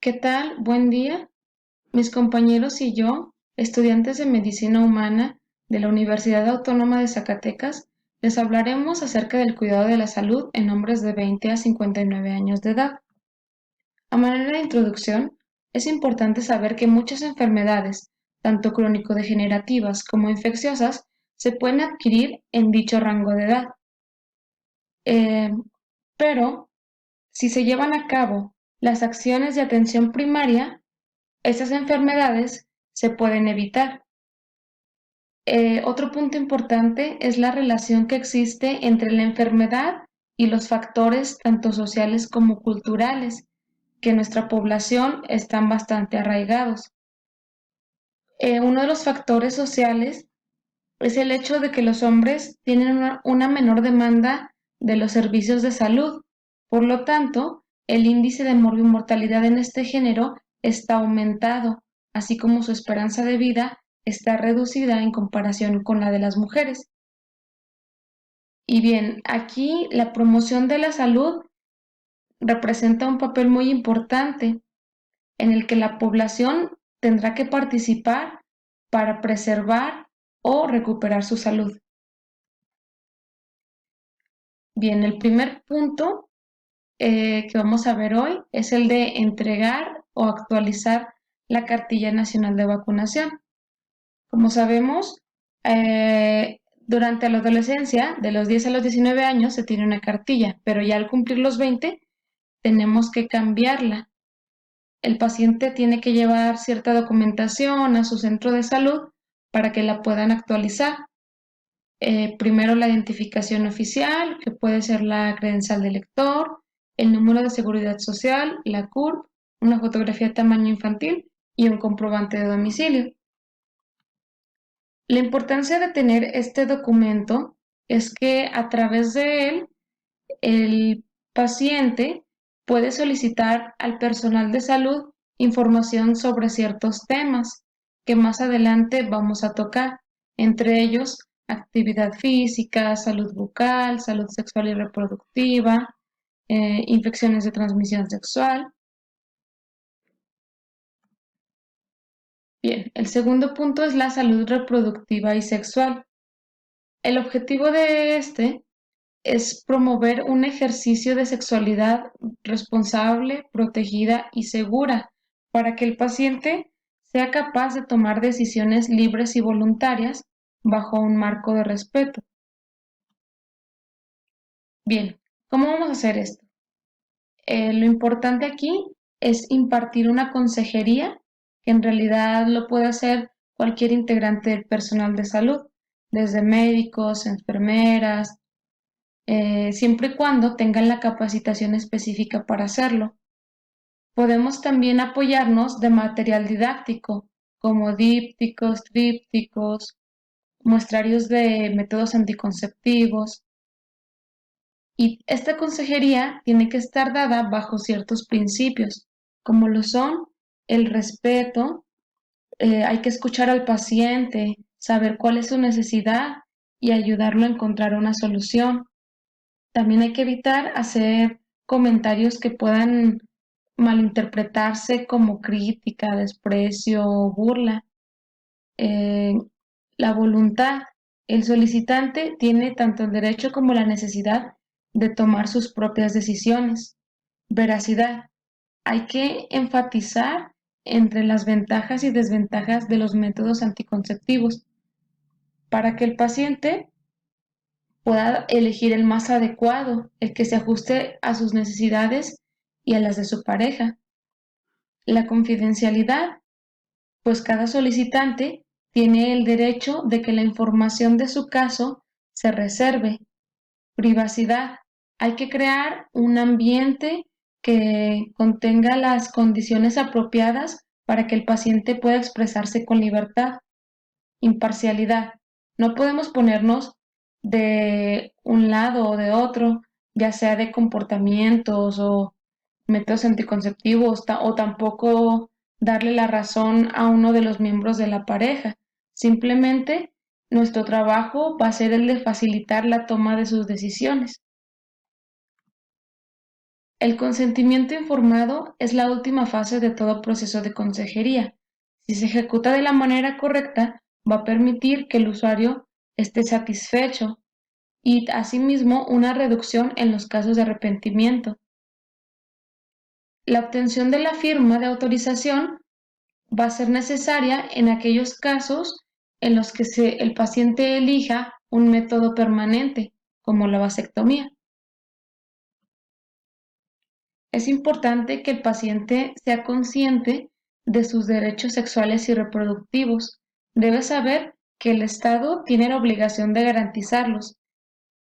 ¿Qué tal? Buen día. Mis compañeros y yo, estudiantes de Medicina Humana de la Universidad Autónoma de Zacatecas, les hablaremos acerca del cuidado de la salud en hombres de 20 a 59 años de edad. A manera de introducción, es importante saber que muchas enfermedades, tanto crónico-degenerativas como infecciosas, se pueden adquirir en dicho rango de edad. Eh, pero, si se llevan a cabo las acciones de atención primaria, estas enfermedades se pueden evitar. Otro punto importante es la relación que existe entre la enfermedad y los factores tanto sociales como culturales, que en nuestra población están bastante arraigados. Uno de los factores sociales es el hecho de que los hombres tienen una menor demanda de los servicios de salud. Por lo tanto, el índice de morbimortalidad en este género está aumentado, así como su esperanza de vida está reducida en comparación con la de las mujeres. Y bien, aquí la promoción de la salud representa un papel muy importante en el que la población tendrá que participar para preservar o recuperar su salud. Bien, el primer punto que vamos a ver hoy es el de entregar o actualizar la cartilla nacional de vacunación. Como sabemos, durante la adolescencia, de los 10 a los 19 años, se tiene una cartilla, pero ya al cumplir los 20, tenemos que cambiarla. El paciente tiene que llevar cierta documentación a su centro de salud para que la puedan actualizar. Primero la identificación oficial, que puede ser la credencial del lector, el número de seguridad social, la CURP, una fotografía de tamaño infantil y un comprobante de domicilio. La importancia de tener este documento es que a través de él el paciente puede solicitar al personal de salud información sobre ciertos temas que más adelante vamos a tocar, entre ellos actividad física, salud bucal, salud sexual y reproductiva, infecciones de transmisión sexual. Bien, el segundo punto es la salud reproductiva y sexual. El objetivo de este es promover un ejercicio de sexualidad responsable, protegida y segura para que el paciente sea capaz de tomar decisiones libres y voluntarias bajo un marco de respeto. Bien, ¿cómo vamos a hacer esto? Lo importante aquí es impartir una consejería que en realidad lo puede hacer cualquier integrante del personal de salud, desde médicos, enfermeras, siempre y cuando tengan la capacitación específica para hacerlo. Podemos también apoyarnos de material didáctico, como dípticos, trípticos, muestrarios de métodos anticonceptivos. Y esta consejería tiene que estar dada bajo ciertos principios, como lo son el respeto, hay que escuchar al paciente, saber cuál es su necesidad y ayudarlo a encontrar una solución. También hay que evitar hacer comentarios que puedan malinterpretarse como crítica, desprecio o burla. Eh, la voluntad. El solicitante tiene tanto el derecho como la necesidad de tomar sus propias decisiones. Veracidad. Hay que enfatizar entre las ventajas y desventajas de los métodos anticonceptivos para que el paciente pueda elegir el más adecuado, el que se ajuste a sus necesidades y a las de su pareja. La confidencialidad, pues cada solicitante tiene el derecho de que la información de su caso se reserve. Privacidad, hay que crear un ambiente que contenga las condiciones apropiadas para que el paciente pueda expresarse con libertad. Imparcialidad, no podemos ponernos de un lado o de otro, ya sea de comportamientos o métodos anticonceptivos o tampoco darle la razón a uno de los miembros de la pareja. Simplemente nuestro trabajo va a ser el de facilitar la toma de sus decisiones. El consentimiento informado es la última fase de todo proceso de consejería. Si se ejecuta de la manera correcta, va a permitir que el usuario esté satisfecho y asimismo una reducción en los casos de arrepentimiento. La obtención de la firma de autorización va a ser necesaria en aquellos casos en los que el paciente elija un método permanente, como la vasectomía. Es importante que el paciente sea consciente de sus derechos sexuales y reproductivos. Debe saber que el Estado tiene la obligación de garantizarlos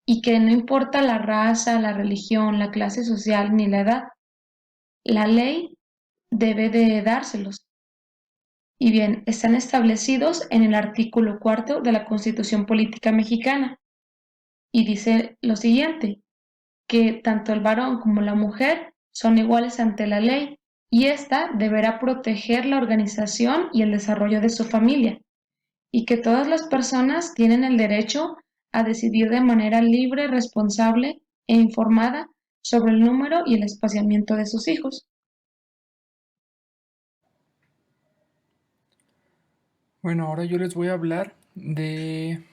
y que no importa la raza, la religión, la clase social ni la edad, la ley debe de dárselos. Y bien, están establecidos en el artículo 4 de la Constitución Política Mexicana. Y dice lo siguiente, que tanto el varón como la mujer son iguales ante la ley y ésta deberá proteger la organización y el desarrollo de su familia, y que todas las personas tienen el derecho a decidir de manera libre, responsable e informada sobre el número y el espaciamiento de sus hijos. Bueno, ahora yo les voy a hablar del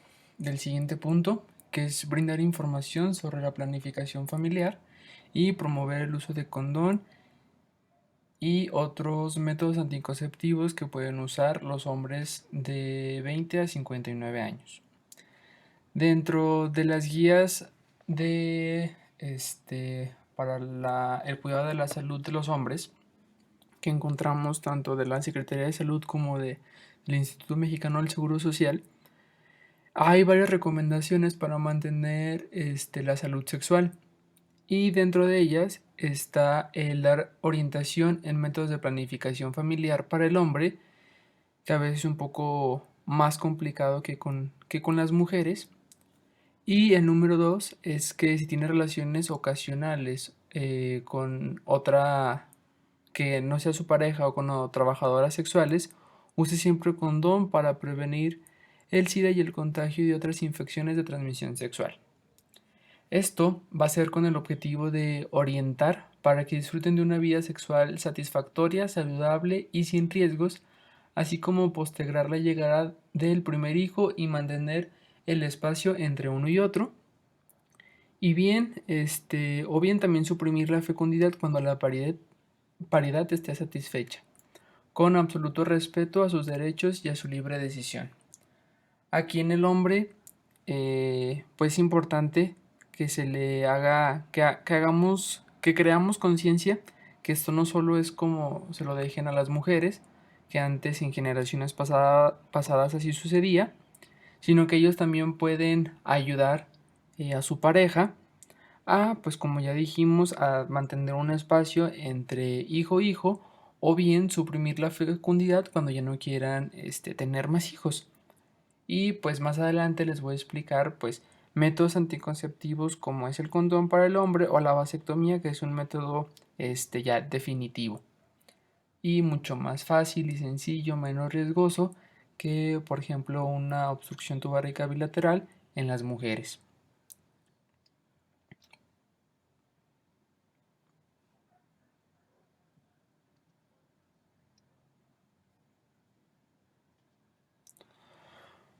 siguiente punto, que es brindar información sobre la planificación familiar y promover el uso de condón y otros métodos anticonceptivos que pueden usar los hombres de 20 a 59 años. Dentro de las guías para el cuidado de la salud de los hombres, que encontramos tanto de la Secretaría de Salud como del Instituto Mexicano del Seguro Social, hay varias recomendaciones para mantener la salud sexual. Y dentro de ellas está el dar orientación en métodos de planificación familiar para el hombre, que a veces es un poco más complicado que con las mujeres. Y el número dos es que si tiene relaciones ocasionales con otra que no sea su pareja o con trabajadoras sexuales, use siempre condón para prevenir el SIDA y el contagio de otras infecciones de transmisión sexual. Esto va a ser con el objetivo de orientar para que disfruten de una vida sexual satisfactoria, saludable y sin riesgos, así como postergar la llegada del primer hijo y mantener el espacio entre uno y otro. Y bien, o bien también suprimir la fecundidad cuando la paridad esté satisfecha, con absoluto respeto a sus derechos y a su libre decisión. Aquí en el hombre, pues es importante que se le haga, que creamos conciencia que esto no solo es como se lo dejen a las mujeres, que antes en generaciones pasadas así sucedía, sino que ellos también pueden ayudar a su pareja a, pues como ya dijimos, a mantener un espacio entre hijo-hijo o bien suprimir la fecundidad cuando ya no quieran tener más hijos. Y pues más adelante les voy a explicar pues métodos anticonceptivos como es el condón para el hombre o la vasectomía, que es un método ya definitivo y mucho más fácil y sencillo, menos riesgoso que por ejemplo una obstrucción tubárica bilateral en las mujeres.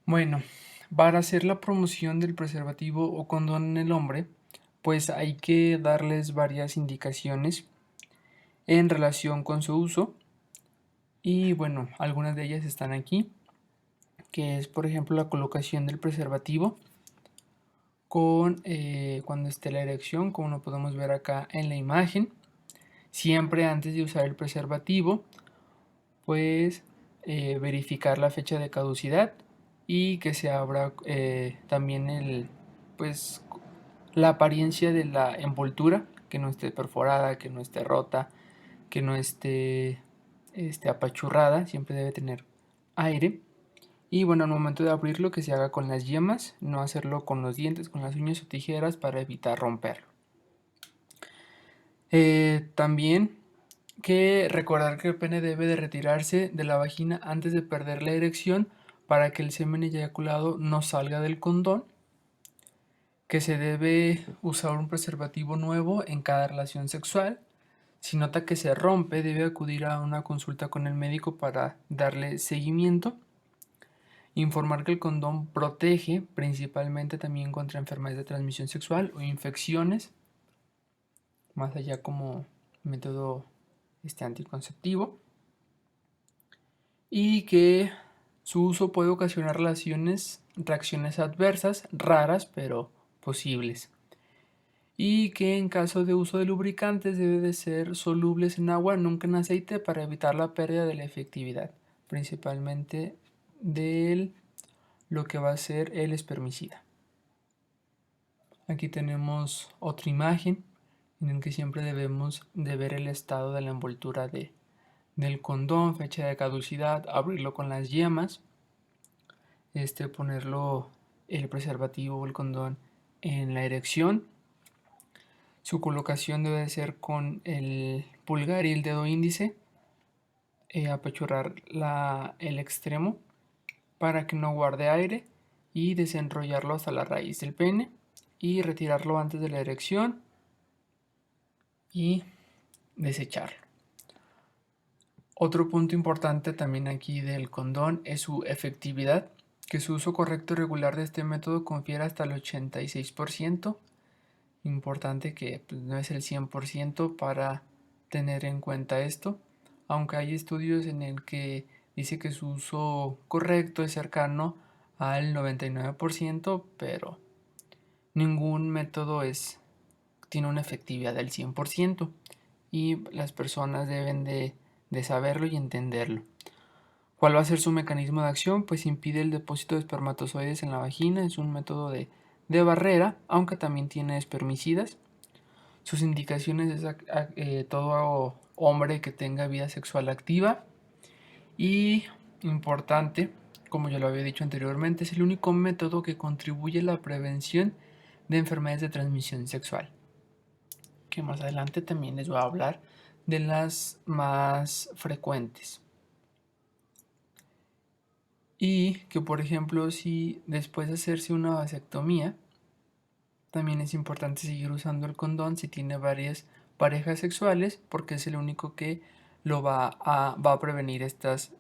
Bueno, para hacer la promoción del preservativo o condón en el hombre, pues hay que darles varias indicaciones en relación con su uso. Y bueno, algunas de ellas están aquí, que es por ejemplo la colocación del preservativo con cuando esté la erección, como lo podemos ver acá en la imagen. Siempre antes de usar el preservativo, pues verificar la fecha de caducidad y que se abra también pues la apariencia de la envoltura, que no esté perforada, que no esté rota, que no esté apachurrada, siempre debe tener aire. Y bueno, al momento de abrirlo, que se haga con las yemas, no hacerlo con los dientes, con las uñas o tijeras para evitar romperlo. También que recordar que el pene debe de retirarse de la vagina antes de perder la erección para que el semen eyaculado no salga del condón. que se debe usar un preservativo nuevo en cada relación sexual. Si nota que se rompe, debe acudir a una consulta con el médico para darle seguimiento. Informar que el condón protege principalmente también contra enfermedades de transmisión sexual o infecciones, más allá como método anticonceptivo. Y que su uso puede ocasionar reacciones adversas, raras pero posibles. Y que en caso de uso de lubricantes debe de ser solubles en agua, nunca en aceite, para evitar la pérdida de la efectividad, principalmente de lo que va a ser el espermicida. Aquí tenemos otra imagen en la que siempre debemos de ver el estado de la envoltura del condón, fecha de caducidad, abrirlo con las yemas, ponerlo el preservativo o el condón en la erección. Su colocación debe ser con el pulgar y el dedo índice, apachurrar el extremo para que no guarde aire y desenrollarlo hasta la raíz del pene y retirarlo antes de la erección y desecharlo. Otro punto importante también aquí del condón es su efectividad, que su uso correcto y regular de este método confiere hasta el 86%. Importante que pues, no es el 100% para tener en cuenta esto, aunque hay estudios en el que dice que su uso correcto es cercano al 99%, pero ningún método tiene una efectividad del 100% y las personas deben de saberlo y entenderlo. ¿Cuál va a ser su mecanismo de acción? Pues impide el depósito de espermatozoides en la vagina, es un método de barrera, aunque también tiene espermicidas. Sus indicaciones es todo hombre que tenga vida sexual activa y, importante, como ya lo había dicho anteriormente, es el único método que contribuye a la prevención de enfermedades de transmisión sexual, que más adelante también les voy a hablar de las más frecuentes. Y que, por ejemplo, si después de hacerse una vasectomía, también es importante seguir usando el condón si tiene varias parejas sexuales, porque es el único que va a prevenir estas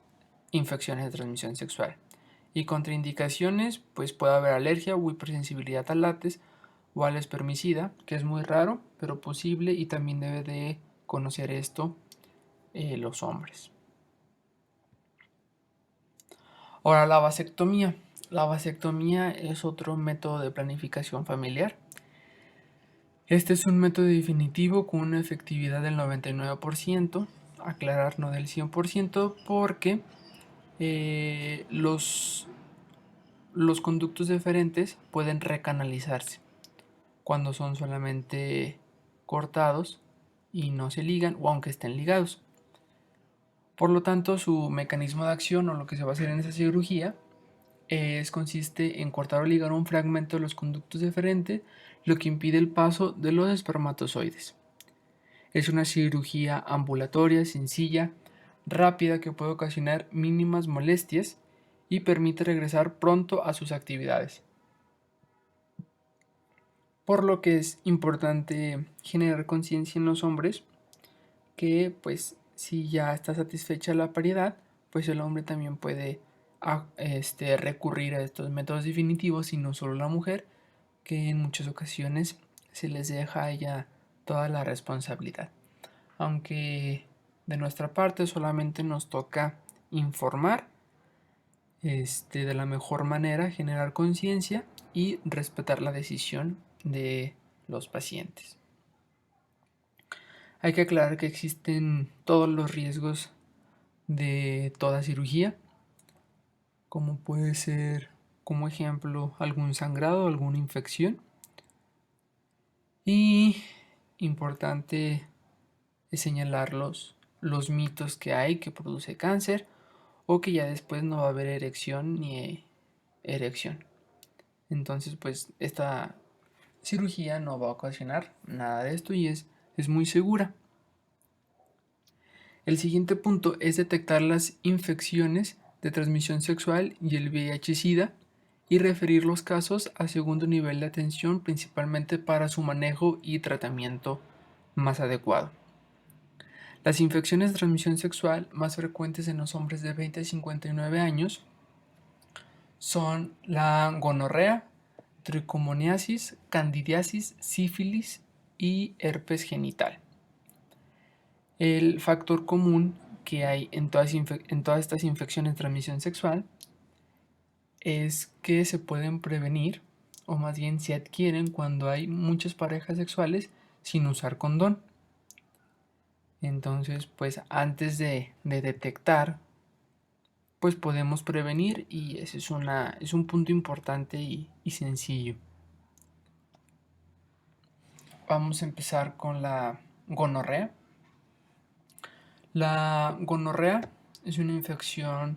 infecciones de transmisión sexual. Y contraindicaciones, pues puede haber alergia o hipersensibilidad al látex o al espermicida, que es muy raro, pero posible, y también debe de conocer esto los hombres. Ahora, la vasectomía. La vasectomía es otro método de planificación familiar. Este es un método definitivo con una efectividad del 99%, aclarar no del 100%, porque los conductos deferentes pueden recanalizarse cuando son solamente cortados y no se ligan o aunque estén ligados. Por lo tanto, su mecanismo de acción o lo que se va a hacer en esa cirugía consiste en cortar o ligar un fragmento de los conductos deferentes, lo que impide el paso de los espermatozoides. Es una cirugía ambulatoria, sencilla, rápida, que puede ocasionar mínimas molestias y permite regresar pronto a sus actividades. Por lo que es importante generar conciencia en los hombres que, pues, si ya está satisfecha la paridad, pues el hombre también puede recurrir a estos métodos definitivos y no solo la mujer, que en muchas ocasiones se les deja a ella toda la responsabilidad. Aunque de nuestra parte solamente nos toca informar de la mejor manera, generar conciencia y respetar la decisión de los pacientes. Hay que aclarar que existen todos los riesgos de toda cirugía, como puede ser, como ejemplo, algún sangrado, alguna infección. Y importante es señalar los mitos que hay que produce cáncer o que ya después no va a haber erección ni erección. Entonces, pues esta cirugía no va a ocasionar nada de esto y es muy segura. El siguiente punto es detectar las infecciones de transmisión sexual y el VIH-Sida y referir los casos a segundo nivel de atención, principalmente para su manejo y tratamiento más adecuado. Las infecciones de transmisión sexual más frecuentes en los hombres de 20 a 59 años son la gonorrea, tricomoniasis, candidiasis, sífilis y herpes genital. El factor común que hay en todas estas infecciones de transmisión sexual es que se pueden prevenir, o más bien se adquieren cuando hay muchas parejas sexuales sin usar condón. Entonces, pues antes de detectar, pues podemos prevenir, y ese es un punto importante y sencillo. Vamos a empezar con la gonorrea. La gonorrea es una infección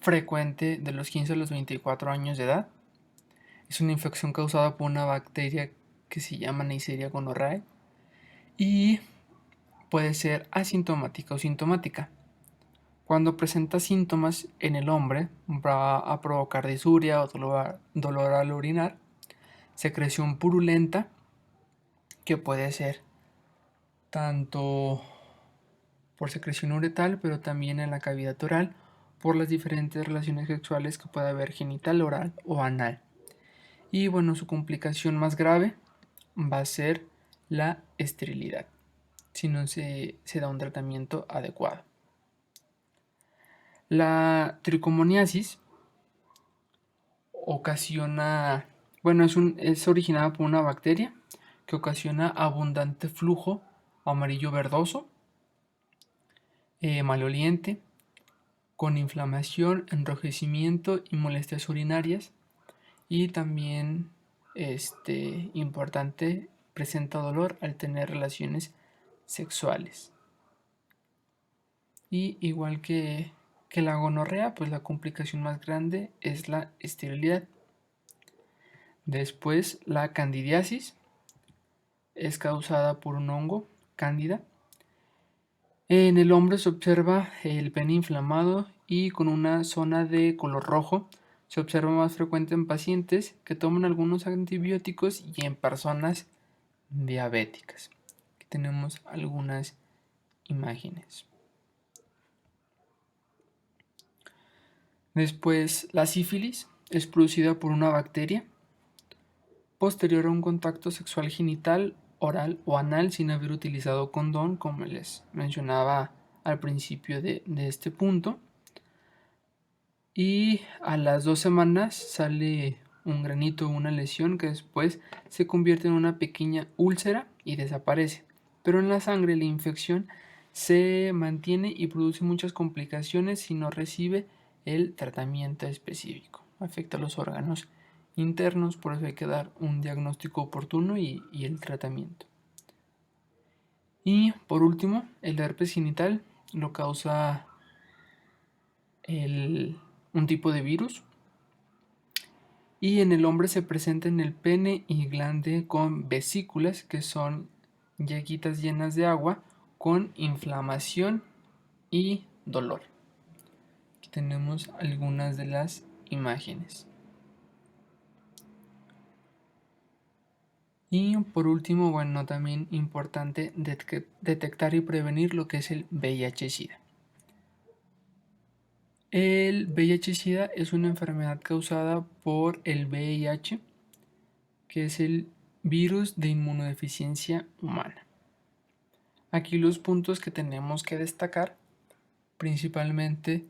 frecuente de los 15 a los 24 años de edad. Es una infección causada por una bacteria que se llama Neisseria gonorrhoeae y puede ser asintomática o sintomática. Cuando presenta síntomas en el hombre, va a provocar disuria o dolor al orinar, secreción purulenta, que puede ser tanto por secreción uretal, pero también en la cavidad oral, por las diferentes relaciones sexuales que puede haber genital, oral o anal. Y bueno, su complicación más grave va a ser la esterilidad, si no se da un tratamiento adecuado. La tricomoniasis es originada por una bacteria que ocasiona abundante flujo amarillo verdoso, maloliente, con inflamación, enrojecimiento y molestias urinarias. Y también, importante, presenta dolor al tener relaciones sexuales. Y igual que la gonorrea, pues la complicación más grande es la esterilidad. Después, la candidiasis es causada por un hongo, cándida. En el hombre se observa el pene inflamado y con una zona de color rojo. Se observa más frecuente en pacientes que toman algunos antibióticos y en personas diabéticas. Aquí tenemos algunas imágenes. Después, la sífilis es producida por una bacteria posterior a un contacto sexual genital, oral o anal sin haber utilizado condón, como les mencionaba al principio de este punto. Y a las 2 semanas sale un granito o una lesión que después se convierte en una pequeña úlcera y desaparece. Pero en la sangre la infección se mantiene y produce muchas complicaciones si no recibe el tratamiento específico. Afecta a los órganos internos, por eso hay que dar un diagnóstico oportuno y el tratamiento. Y por último, el herpes genital lo causa un tipo de virus, y en el hombre se presenta en el pene y glande con vesículas, que son llaguitas llenas de agua con inflamación y dolor. Aquí tenemos algunas de las imágenes. Y por último, bueno, también importante detectar y prevenir lo que es el VIH-Sida. El VIH-Sida es una enfermedad causada por el VIH, que es el virus de inmunodeficiencia humana. Aquí los puntos que tenemos que destacar principalmente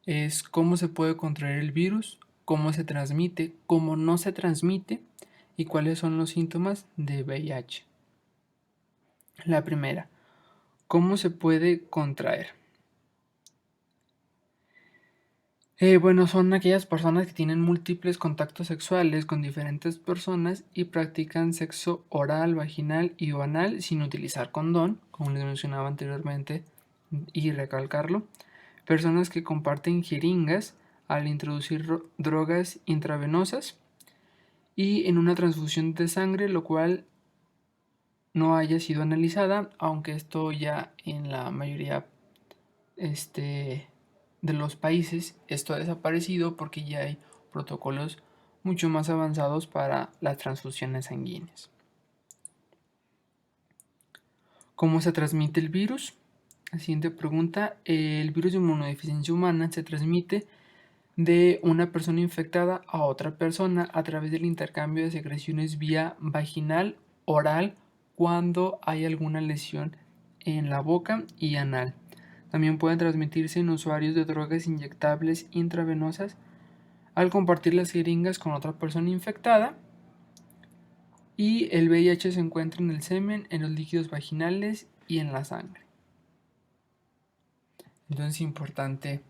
es cómo se puede contraer el virus, cómo se transmite, cómo no se transmite y cuáles son los síntomas de VIH. La primera, ¿cómo se puede contraer? Bueno, son aquellas personas que tienen múltiples contactos sexuales con diferentes personas y practican sexo oral, vaginal y anal sin utilizar condón, como les mencionaba anteriormente, y recalcarlo. Personas que comparten jeringas al introducir drogas intravenosas y en una transfusión de sangre, lo cual no haya sido analizada, aunque esto ya en la mayoría de los países esto ha desaparecido porque ya hay protocolos mucho más avanzados para las transfusiones sanguíneas. ¿Cómo se transmite el virus? La siguiente pregunta. El virus de inmunodeficiencia humana se transmite de una persona infectada a otra persona a través del intercambio de secreciones vía vaginal, oral, cuando hay alguna lesión en la boca y anal. También pueden transmitirse en usuarios de drogas inyectables intravenosas al compartir las jeringas con otra persona infectada. Y el VIH se encuentra en el semen, en los líquidos vaginales y en la sangre. Entonces es importante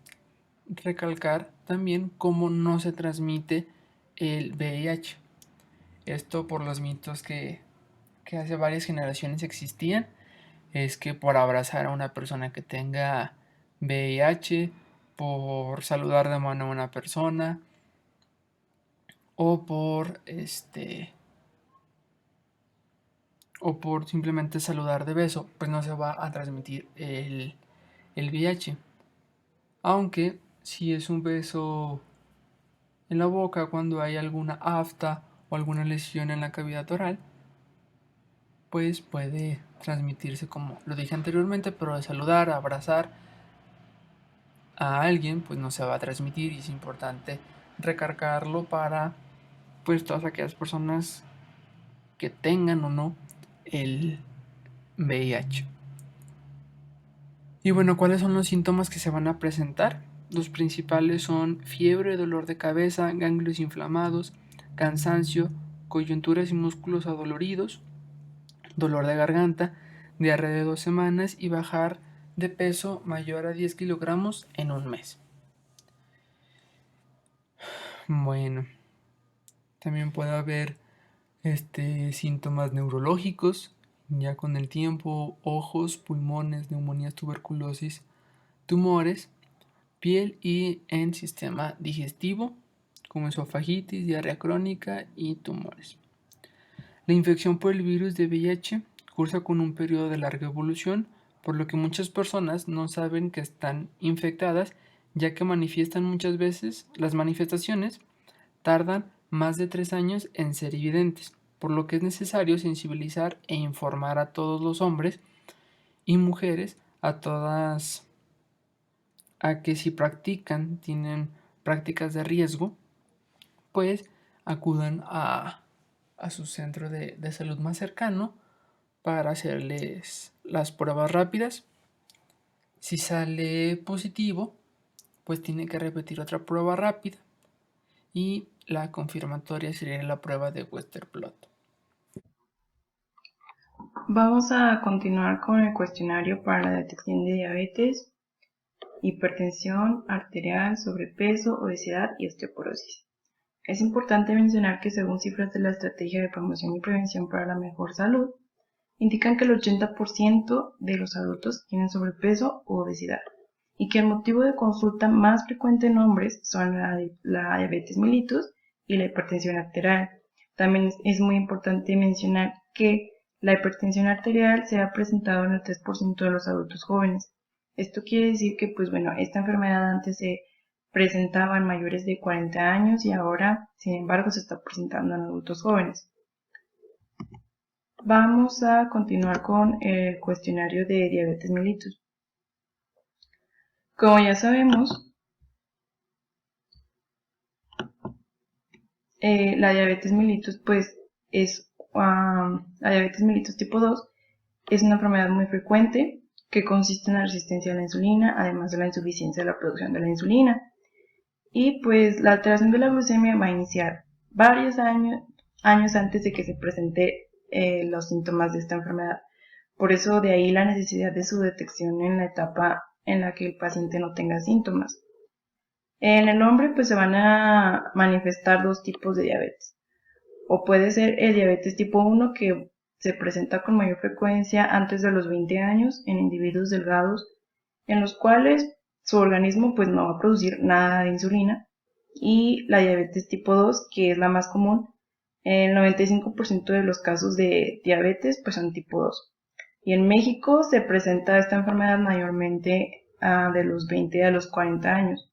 recalcar también cómo no se transmite el VIH. Esto por los mitos que hace varias generaciones existían. Es que por abrazar a una persona que tenga VIH, por saludar de mano a una persona, o por simplemente saludar de beso, pues no se va a transmitir el VIH. Aunque si es un beso en la boca cuando hay alguna afta o alguna lesión en la cavidad oral, pues puede transmitirse, como lo dije anteriormente, pero de saludar, abrazar a alguien, pues no se va a transmitir, y es importante recargarlo para pues todas aquellas personas que tengan o no el VIH. Y bueno, ¿cuáles son los síntomas que se van a presentar? Los principales son fiebre, dolor de cabeza, ganglios inflamados, cansancio, coyunturas y músculos adoloridos, dolor de garganta, diarrea de 2 semanas y bajar de peso mayor a 10 kilogramos en un mes. Bueno, también puede haber síntomas neurológicos, ya con el tiempo: ojos, pulmones, neumonías, tuberculosis, tumores, piel y en sistema digestivo, como esofagitis, diarrea crónica y tumores. La infección por el virus de VIH cursa con un periodo de larga evolución, por lo que muchas personas no saben que están infectadas, ya que manifiestan muchas veces. Las manifestaciones tardan más de 3 años en ser evidentes, por lo que es necesario sensibilizar e informar a todos los hombres y mujeres, a que si tienen prácticas de riesgo, pues acudan a su centro de salud más cercano para hacerles las pruebas rápidas. Si sale positivo, pues tiene que repetir otra prueba rápida, y la confirmatoria sería la prueba de Western-Blot. Vamos a continuar con el cuestionario para la detección de diabetes, hipertensión arterial, sobrepeso, obesidad y osteoporosis. Es importante mencionar que según cifras de la Estrategia de Promoción y Prevención para la Mejor Salud, indican que el 80% de los adultos tienen sobrepeso u obesidad y que el motivo de consulta más frecuente en hombres son la diabetes mellitus y la hipertensión arterial. También es muy importante mencionar que la hipertensión arterial se ha presentado en el 3% de los adultos jóvenes. Esto quiere decir que, pues bueno, esta enfermedad antes se presentaba en mayores de 40 años y ahora, sin embargo, se está presentando en adultos jóvenes. Vamos a continuar con el cuestionario de diabetes mellitus. Como ya sabemos, la diabetes mellitus pues la diabetes mellitus tipo 2 es una enfermedad muy frecuente que consiste en la resistencia a la insulina, además de la insuficiencia de la producción de la insulina. Y pues la alteración de la glucemia va a iniciar varios años antes de que se presente los síntomas de esta enfermedad. Por eso de ahí la necesidad de su detección en la etapa en la que el paciente no tenga síntomas. En el hombre pues se van a manifestar dos tipos de diabetes. O puede ser el diabetes tipo 1, que se presenta con mayor frecuencia antes de los 20 años en individuos delgados, en los cuales su organismo pues no va a producir nada de insulina. Y la diabetes tipo 2, que es la más común, el 95% de los casos de diabetes pues son tipo 2. Y en México se presenta esta enfermedad mayormente de los 20 a los 40 años.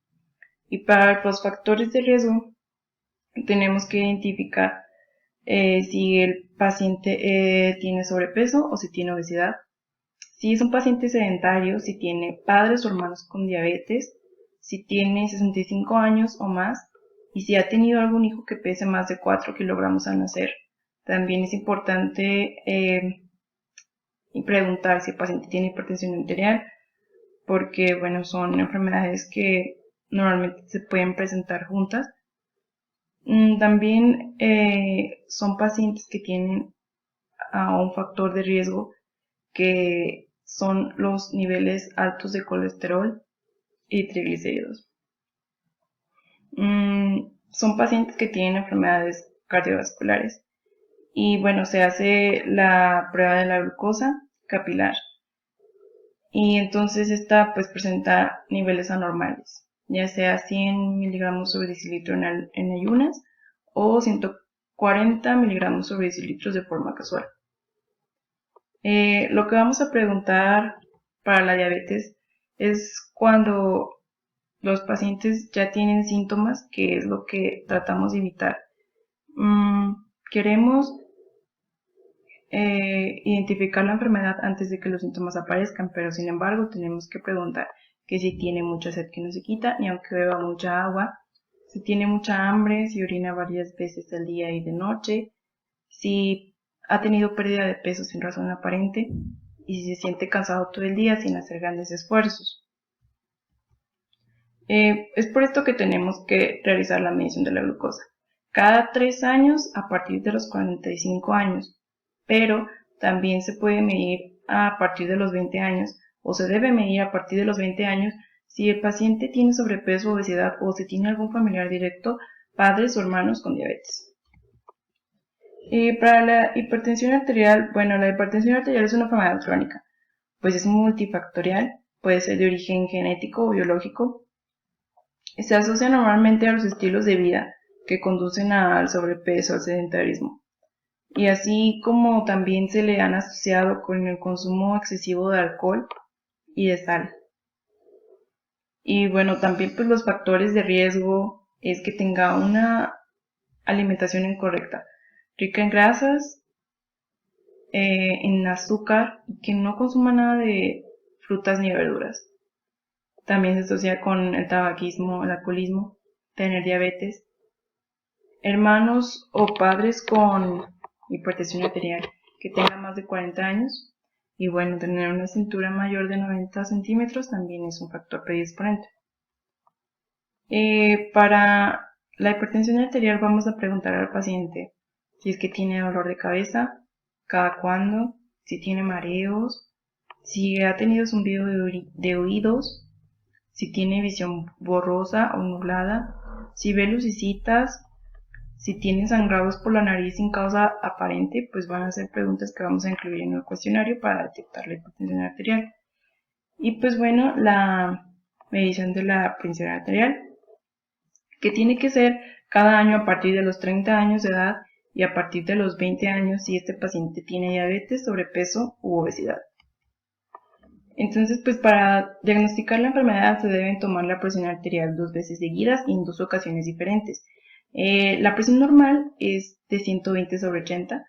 Y para los factores de riesgo tenemos que identificar si el paciente tiene sobrepeso o si tiene obesidad. Si es un paciente sedentario, si tiene padres o hermanos con diabetes, si tiene 65 años o más y si ha tenido algún hijo que pese más de 4 kilogramos al nacer. También es importante preguntar si el paciente tiene hipertensión arterial, porque bueno, son enfermedades que normalmente se pueden presentar juntas. También son pacientes que tienen un factor de riesgo que son los niveles altos de colesterol y triglicéridos. Son pacientes que tienen enfermedades cardiovasculares y bueno, se hace la prueba de la glucosa capilar y entonces esta pues presenta niveles anormales, ya sea 100 miligramos sobre decilitro en ayunas o 140 miligramos sobre decilitros de forma casual. Lo que vamos a preguntar para la diabetes es cuando los pacientes ya tienen síntomas, que es lo que tratamos de evitar. Queremos identificar la enfermedad antes de que los síntomas aparezcan, pero sin embargo tenemos que preguntar que si tiene mucha sed que no se quita, ni aunque beba mucha agua, si tiene mucha hambre, si orina varias veces al día y de noche, si ha tenido pérdida de peso sin razón aparente y si se siente cansado todo el día sin hacer grandes esfuerzos. Es por esto que tenemos que realizar la medición de la glucosa cada 3 años a partir de los 45 años, pero también se puede medir a partir de los 20 años o se debe medir a partir de los 20 años si el paciente tiene sobrepeso, obesidad o si tiene algún familiar directo, padres o hermanos con diabetes. Para la hipertensión arterial, bueno, la hipertensión arterial es una enfermedad crónica, pues es multifactorial, puede ser de origen genético o biológico. Se asocia normalmente a los estilos de vida que conducen al sobrepeso, al sedentarismo, y así como también se le han asociado con el consumo excesivo de alcohol y de sal. Y bueno, también pues los factores de riesgo es que tenga una alimentación incorrecta, rica en grasas, en azúcar y que no consuma nada de frutas ni verduras. También se asocia con el tabaquismo, el alcoholismo, tener diabetes, hermanos o padres con hipertensión arterial que tengan más de 40 años y bueno, tener una cintura mayor de 90 centímetros también es un factor predisponente. Para la hipertensión arterial vamos a preguntar al paciente si es que tiene dolor de cabeza, cada cuándo, si tiene mareos, si ha tenido zumbido de oídos, si tiene visión borrosa o nublada, si ve lucecitas, si tiene sangrados por la nariz sin causa aparente, pues van a ser preguntas que vamos a incluir en el cuestionario para detectar la hipertensión arterial. Y pues bueno, la medición de la presión arterial, que tiene que ser cada año a partir de los 30 años de edad y a partir de los 20 años si este paciente tiene diabetes, sobrepeso u obesidad. Entonces, pues para diagnosticar la enfermedad se deben tomar la presión arterial 2 veces seguidas y en 2 ocasiones diferentes. La presión normal es de 120 sobre 80.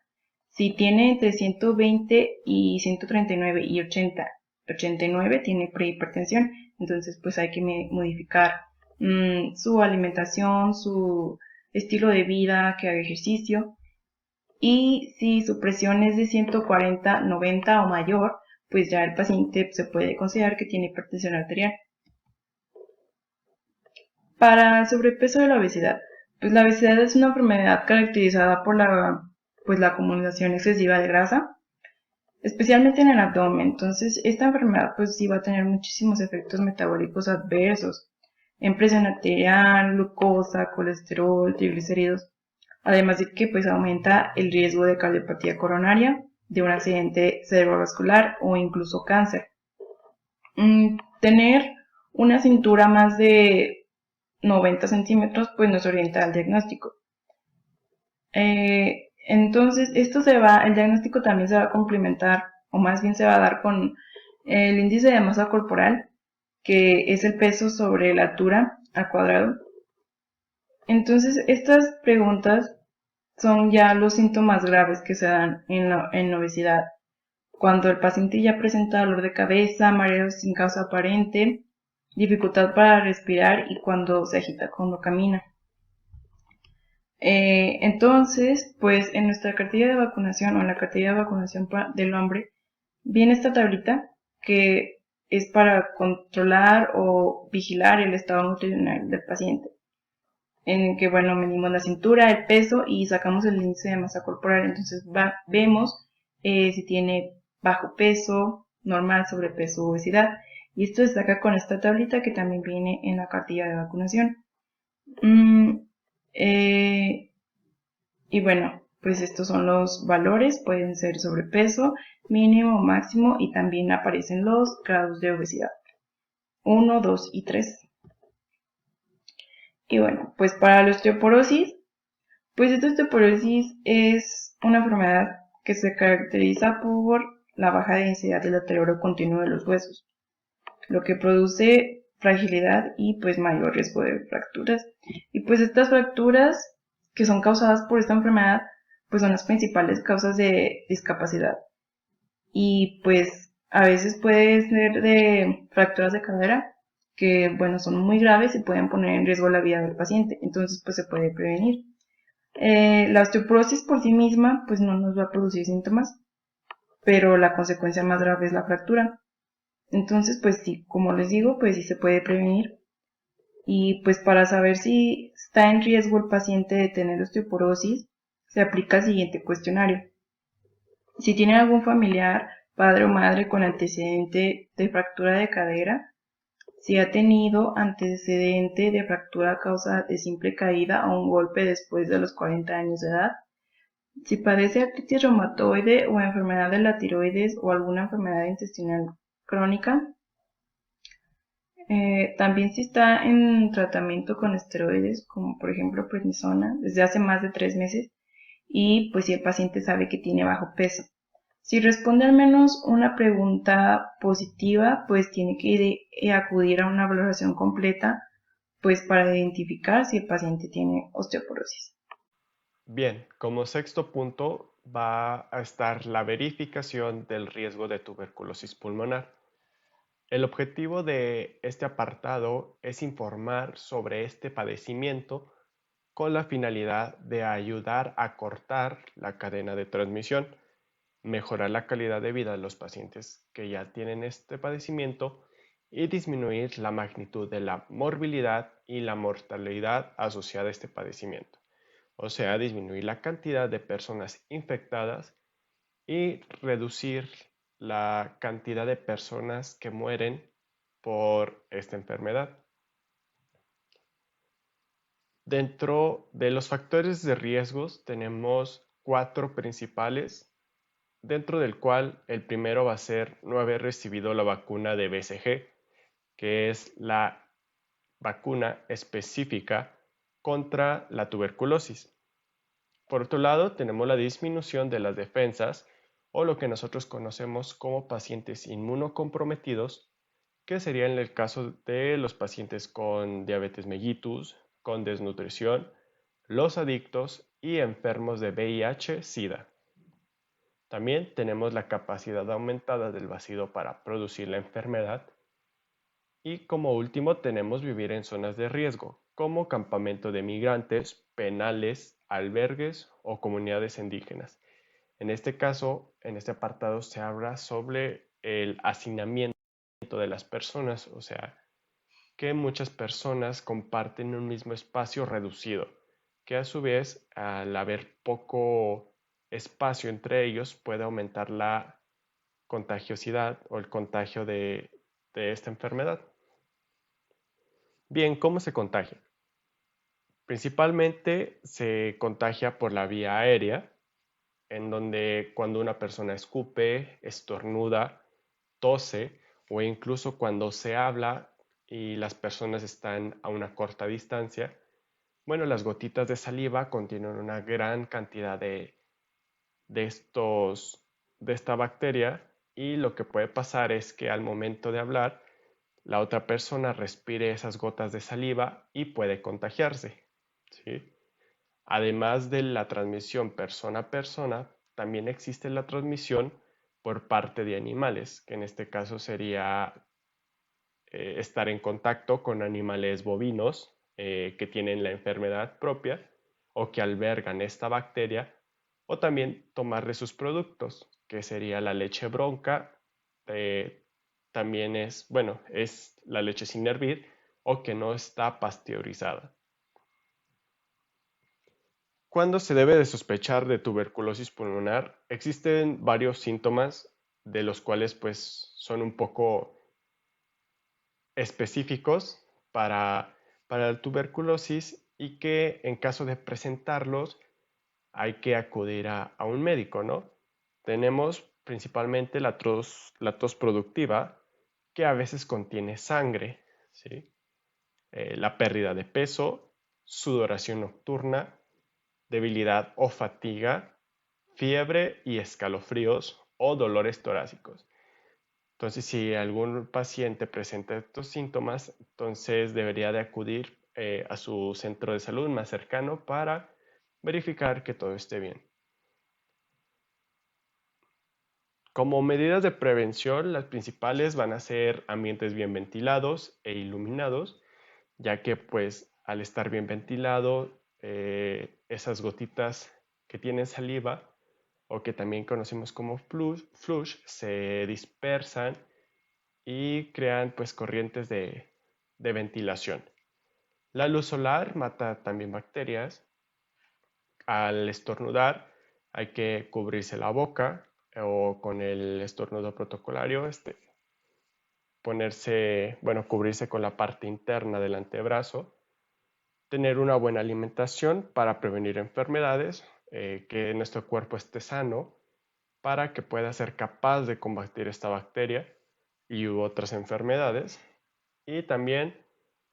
Si tiene entre 120 y 139 y 80, 89 tiene prehipertensión. Entonces, pues hay que modificar su alimentación, su estilo de vida, que haga ejercicio. Y si su presión es de 140, 90 o mayor, pues ya el paciente se puede considerar que tiene hipertensión arterial. Para el sobrepeso y la obesidad, pues la obesidad es una enfermedad caracterizada por la acumulación excesiva de grasa, especialmente en el abdomen. Entonces, esta enfermedad pues sí va a tener muchísimos efectos metabólicos adversos en presión arterial, glucosa, colesterol, triglicéridos, además de que pues aumenta el riesgo de cardiopatía coronaria, de un accidente cerebrovascular o incluso cáncer. Tener una cintura más de 90 centímetros pues nos orienta al diagnóstico. Entonces el diagnóstico también se va a complementar, o más bien se va a dar con el índice de masa corporal, que es el peso sobre la altura al cuadrado. Entonces, estas preguntas son ya los síntomas graves que se dan en obesidad. Cuando el paciente ya presenta dolor de cabeza, mareos sin causa aparente, dificultad para respirar y cuando se agita cuando camina. Entonces, pues en nuestra cartilla de vacunación o en la cartilla de vacunación del hombre viene esta tablita que es para controlar o vigilar el estado nutricional del paciente, en el que, bueno, medimos la cintura, el peso y sacamos el índice de masa corporal. Entonces vemos si tiene bajo peso, normal, sobrepeso, obesidad. Y esto se saca con esta tablita que también viene en la cartilla de vacunación. Y bueno, pues estos son los valores, pueden ser sobrepeso, mínimo, máximo y también aparecen los grados de obesidad. 1, 2 y 3. Y bueno, pues para la osteoporosis, pues esta osteoporosis es una enfermedad que se caracteriza por la baja densidad del deterioro continuo de los huesos, lo que produce fragilidad y pues mayor riesgo de fracturas. Y pues estas fracturas que son causadas por esta enfermedad pues son las principales causas de discapacidad. Y pues a veces puede ser de fracturas de cadera que bueno son muy graves y pueden poner en riesgo la vida del paciente, entonces pues se puede prevenir. La osteoporosis por sí misma pues no nos va a producir síntomas, pero la consecuencia más grave es la fractura. Entonces, pues sí, como les digo, pues sí se puede prevenir. Y pues para saber si está en riesgo el paciente de tener osteoporosis, se aplica el siguiente cuestionario. Si tiene algún familiar, padre o madre con antecedente de fractura de cadera, si ha tenido antecedente de fractura a causa de simple caída o un golpe después de los 40 años de edad, si padece artritis reumatoide o enfermedad de la tiroides o alguna enfermedad intestinal crónica, también si está en tratamiento con esteroides, como por ejemplo prednisona, desde hace más de 3 meses, y pues si el paciente sabe que tiene bajo peso. Si responde al menos una pregunta positiva, pues tiene que acudir a una valoración completa, pues para identificar si el paciente tiene osteoporosis. Bien, como sexto punto va a estar la verificación del riesgo de tuberculosis pulmonar. El objetivo de este apartado es informar sobre este padecimiento con la finalidad de ayudar a cortar la cadena de transmisión, mejorar la calidad de vida de los pacientes que ya tienen este padecimiento y disminuir la magnitud de la morbilidad y la mortalidad asociada a este padecimiento. O sea, disminuir la cantidad de personas infectadas y reducir la cantidad de personas que mueren por esta enfermedad. Dentro de los factores de riesgos tenemos 4 principales, dentro del cual el primero va a ser no haber recibido la vacuna de BCG, que es la vacuna específica contra la tuberculosis. Por otro lado, tenemos la disminución de las defensas o lo que nosotros conocemos como pacientes inmunocomprometidos, que sería en el caso de los pacientes con diabetes mellitus, con desnutrición, los adictos y enfermos de VIH-Sida. También tenemos la capacidad aumentada del bacilo para producir la enfermedad. Y como último tenemos vivir en zonas de riesgo, como campamento de migrantes, penales, albergues o comunidades indígenas. En este caso, en este apartado se habla sobre el hacinamiento de las personas, o sea, que muchas personas comparten un mismo espacio reducido, que a su vez, al haber poco espacio entre ellos, puede aumentar la contagiosidad o el contagio de esta enfermedad. Bien, ¿cómo se contagia? Principalmente se contagia por la vía aérea, en donde cuando una persona escupe, estornuda, tose o incluso cuando se habla y las personas están a una corta distancia, bueno, las gotitas de saliva contienen una gran cantidad de esta bacteria y lo que puede pasar es que al momento de hablar, la otra persona respire esas gotas de saliva y puede contagiarse. ¿sí? Además de la transmisión persona a persona, también existe la transmisión por parte de animales, que en este caso sería estar en contacto con animales bovinos que tienen la enfermedad propia o que albergan esta bacteria, o también tomarle sus productos, que sería la leche bronca, también es, bueno, es la leche sin hervir o que no está pasteurizada. ¿Cuándo se debe de sospechar de tuberculosis pulmonar? Existen varios síntomas de los cuales pues son un poco específicos para la tuberculosis y que en caso de presentarlos hay que acudir a un médico, ¿no? Tenemos principalmente la tos productiva, que a veces contiene sangre, ¿sí? La pérdida de peso, sudoración nocturna, debilidad o fatiga, fiebre y escalofríos o dolores torácicos. Entonces, si algún paciente presenta estos síntomas, entonces debería de acudir a su centro de salud más cercano para verificar que todo esté bien. Como medidas de prevención, las principales van a ser ambientes bien ventilados e iluminados, ya que pues al estar bien ventilado, esas gotitas que tienen saliva o que también conocemos como flush se dispersan y crean pues corrientes de ventilación. La luz solar mata también bacterias. Al estornudar hay que cubrirse la boca o con el estornudo protocolario, ponerse, bueno, cubrirse con la parte interna del antebrazo, tener una buena alimentación para prevenir enfermedades, que nuestro cuerpo esté sano para que pueda ser capaz de combatir esta bacteria y otras enfermedades, y también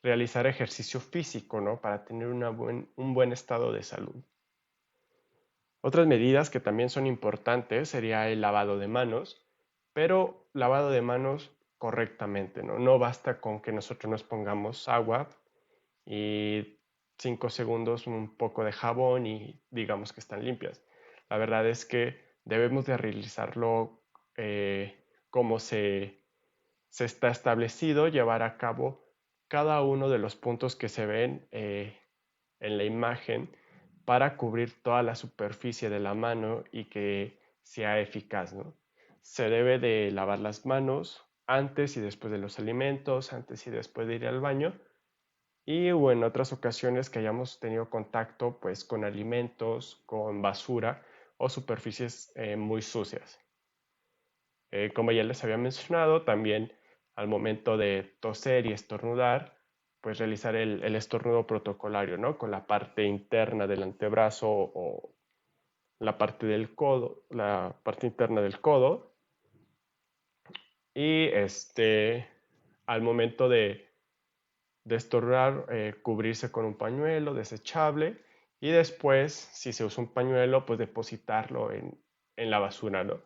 realizar ejercicio físico, ¿no? Para tener un buen estado de salud. Otras medidas que también son importantes sería el lavado de manos, pero lavado de manos correctamente, ¿no? No basta con que nosotros nos pongamos agua y 5 segundos un poco de jabón y digamos que están limpias. La verdad es que debemos de realizarlo como se está establecido, llevar a cabo cada uno de los puntos que se ven en la imagen para cubrir toda la superficie de la mano y que sea eficaz, ¿no? Se debe de lavar las manos antes y después de los alimentos, antes y después de ir al baño, y o en otras ocasiones que hayamos tenido contacto pues con alimentos, con basura o superficies muy sucias. Como ya les había mencionado, también al momento de toser y estornudar, pues realizar el estornudo protocolario, ¿no? Con la parte interna del antebrazo o la parte del codo, la parte interna del codo. Y al momento de estornudar, cubrirse con un pañuelo desechable y después, si se usa un pañuelo, pues depositarlo en la basura, ¿no?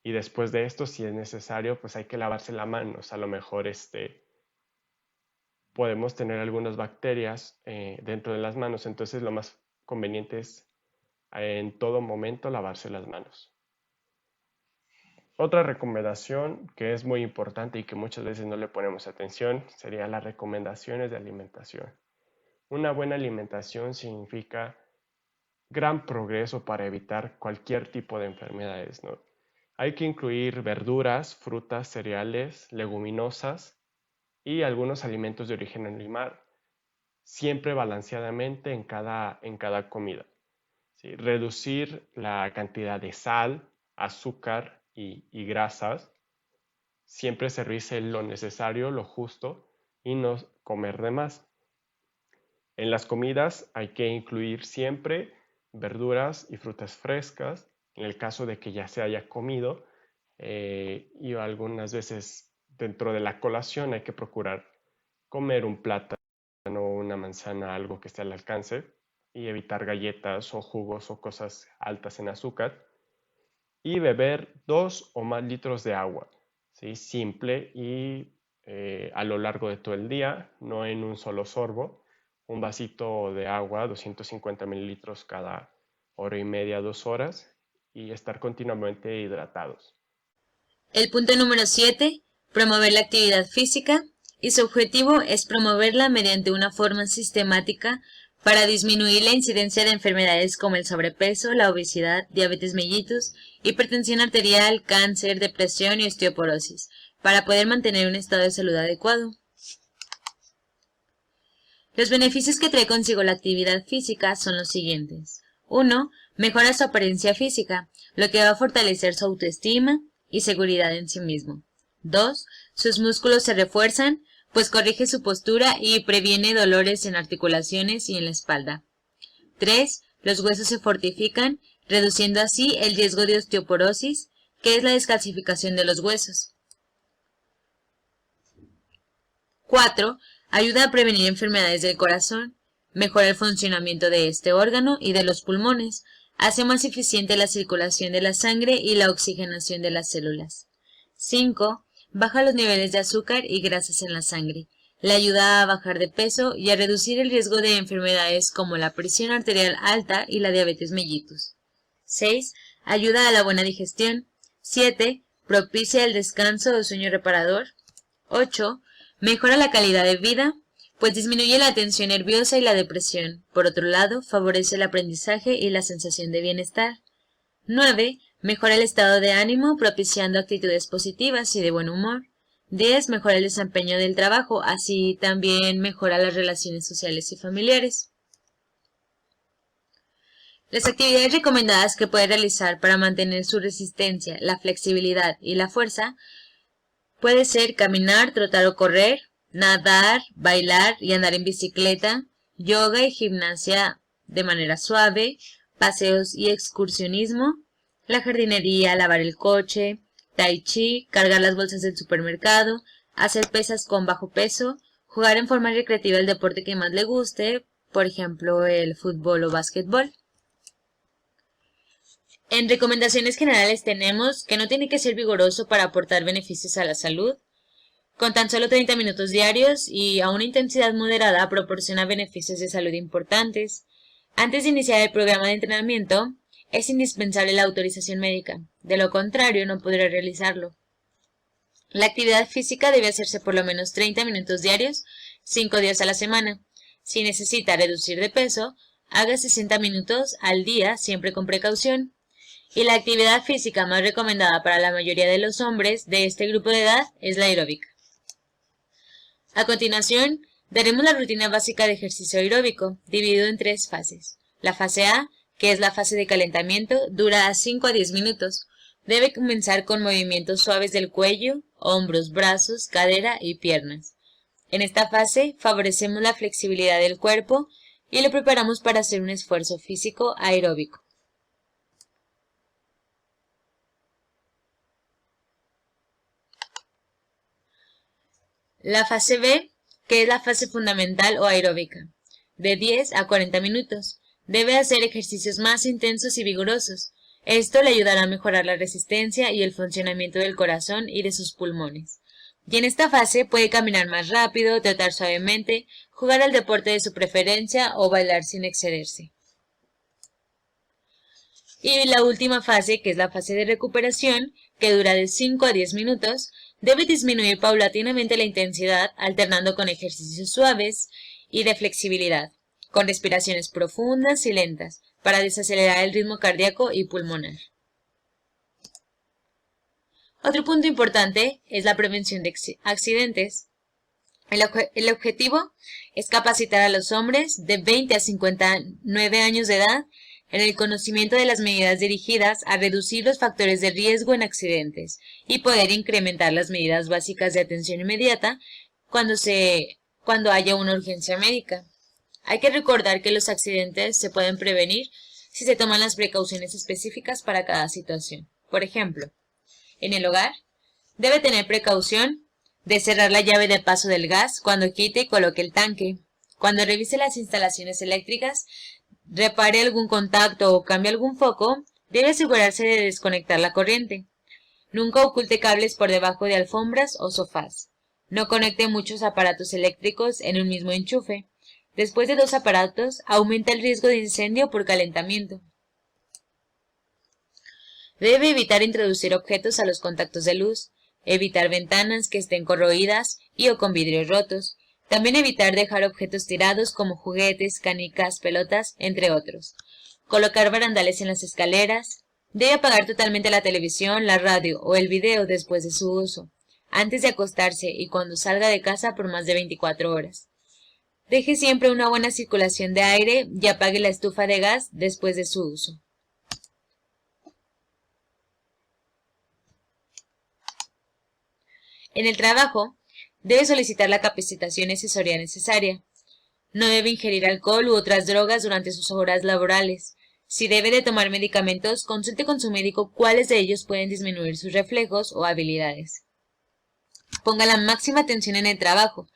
Y después de esto, si es necesario, pues hay que lavarse las manos. A lo mejor podemos tener algunas bacterias dentro de las manos, entonces lo más conveniente es en todo momento lavarse las manos. Otra recomendación que es muy importante y que muchas veces no le ponemos atención serían las recomendaciones de alimentación. Una buena alimentación significa gran progreso para evitar cualquier tipo de enfermedades, ¿no? Hay que incluir verduras, frutas, cereales, leguminosas y algunos alimentos de origen animal, siempre balanceadamente en cada comida. ¿Sí? Reducir la cantidad de sal, azúcar y grasas, siempre servirse lo necesario, lo justo y no comer de más. En las comidas hay que incluir siempre verduras y frutas frescas, en el caso de que ya se haya comido, y algunas veces dentro de la colación hay que procurar comer un plátano o una manzana, algo que esté al alcance, y evitar galletas o jugos o cosas altas en azúcar, y beber 2 o más litros de agua, ¿sí? Simple y a lo largo de todo el día, no en un solo sorbo, un vasito de agua, 250 mililitros cada hora y media, 2 horas, y estar continuamente hidratados. El punto número 7, promover la actividad física, y su objetivo es promoverla mediante una forma sistemática para disminuir la incidencia de enfermedades como el sobrepeso, la obesidad, diabetes mellitus, hipertensión arterial, cáncer, depresión y osteoporosis, para poder mantener un estado de salud adecuado. Los beneficios que trae consigo la actividad física son los siguientes. 1. Mejora su apariencia física, lo que va a fortalecer su autoestima y seguridad en sí mismo. 2. Sus músculos se refuerzan, pues corrige su postura y previene dolores en articulaciones y en la espalda. 3. Los huesos se fortifican, reduciendo así el riesgo de osteoporosis, que es la descalcificación de los huesos. 4. Ayuda a prevenir enfermedades del corazón, mejora el funcionamiento de este órgano y de los pulmones, hace más eficiente la circulación de la sangre y la oxigenación de las células. 5. Baja los niveles de azúcar y grasas en la sangre, le ayuda a bajar de peso y a reducir el riesgo de enfermedades como la presión arterial alta y la diabetes mellitus. 6. Ayuda a la buena digestión. 7. Propicia el descanso o sueño reparador. 8. Mejora la calidad de vida, pues disminuye la tensión nerviosa y la depresión. Por otro lado, favorece el aprendizaje y la sensación de bienestar. 9. Mejora el estado de ánimo, propiciando actitudes positivas y de buen humor. 10. Mejora el desempeño del trabajo, así también mejora las relaciones sociales y familiares. Las actividades recomendadas que puede realizar para mantener su resistencia, la flexibilidad y la fuerza puede ser caminar, trotar o correr, nadar, bailar y andar en bicicleta, yoga y gimnasia de manera suave, paseos y excursionismo, la jardinería, lavar el coche, tai chi, cargar las bolsas del supermercado, hacer pesas con bajo peso, jugar en forma recreativa el deporte que más le guste, por ejemplo el fútbol o básquetbol. En recomendaciones generales tenemos que no tiene que ser vigoroso para aportar beneficios a la salud. Con tan solo 30 minutos diarios y a una intensidad moderada proporciona beneficios de salud importantes. Antes de iniciar el programa de entrenamiento, es indispensable la autorización médica. De lo contrario, no podrá realizarlo. La actividad física debe hacerse por lo menos 30 minutos diarios, 5 días a la semana. Si necesita reducir de peso, haga 60 minutos al día, siempre con precaución. Y la actividad física más recomendada para la mayoría de los hombres de este grupo de edad es la aeróbica. A continuación, daremos la rutina básica de ejercicio aeróbico, dividido en 3 fases. La fase A, que es la fase de calentamiento, dura 5 a 10 minutos. Debe comenzar con movimientos suaves del cuello, hombros, brazos, cadera y piernas. En esta fase favorecemos la flexibilidad del cuerpo y lo preparamos para hacer un esfuerzo físico aeróbico. La fase B, que es la fase fundamental o aeróbica, de 10 a 40 minutos. Debe hacer ejercicios más intensos y vigorosos. Esto le ayudará a mejorar la resistencia y el funcionamiento del corazón y de sus pulmones. Y en esta fase puede caminar más rápido, trotar suavemente, jugar al deporte de su preferencia o bailar sin excederse. Y la última fase, que es la fase de recuperación, que dura de 5 a 10 minutos, debe disminuir paulatinamente la intensidad, alternando con ejercicios suaves y de flexibilidad, con respiraciones profundas y lentas, para desacelerar el ritmo cardíaco y pulmonar. Otro punto importante es la prevención de accidentes. El objetivo es capacitar a los hombres de 20 a 59 años de edad en el conocimiento de las medidas dirigidas a reducir los factores de riesgo en accidentes y poder incrementar las medidas básicas de atención inmediata cuando haya una urgencia médica. Hay que recordar que los accidentes se pueden prevenir si se toman las precauciones específicas para cada situación. Por ejemplo, en el hogar, debe tener precaución de cerrar la llave de paso del gas cuando quite y coloque el tanque. Cuando revise las instalaciones eléctricas, repare algún contacto o cambie algún foco, debe asegurarse de desconectar la corriente. Nunca oculte cables por debajo de alfombras o sofás. No conecte muchos aparatos eléctricos en un mismo enchufe. Después de 2 aparatos, aumenta el riesgo de incendio por calentamiento. Debe evitar introducir objetos a los contactos de luz, evitar ventanas que estén corroídas y o con vidrios rotos. También evitar dejar objetos tirados como juguetes, canicas, pelotas, entre otros. Colocar barandales en las escaleras. Debe apagar totalmente la televisión, la radio o el video después de su uso, antes de acostarse y cuando salga de casa por más de 24 horas. Deje siempre una buena circulación de aire y apague la estufa de gas después de su uso. En el trabajo, debe solicitar la capacitación y asesoría necesaria. No debe ingerir alcohol u otras drogas durante sus horas laborales. Si debe de tomar medicamentos, consulte con su médico cuáles de ellos pueden disminuir sus reflejos o habilidades. Ponga la máxima atención en el trabajo.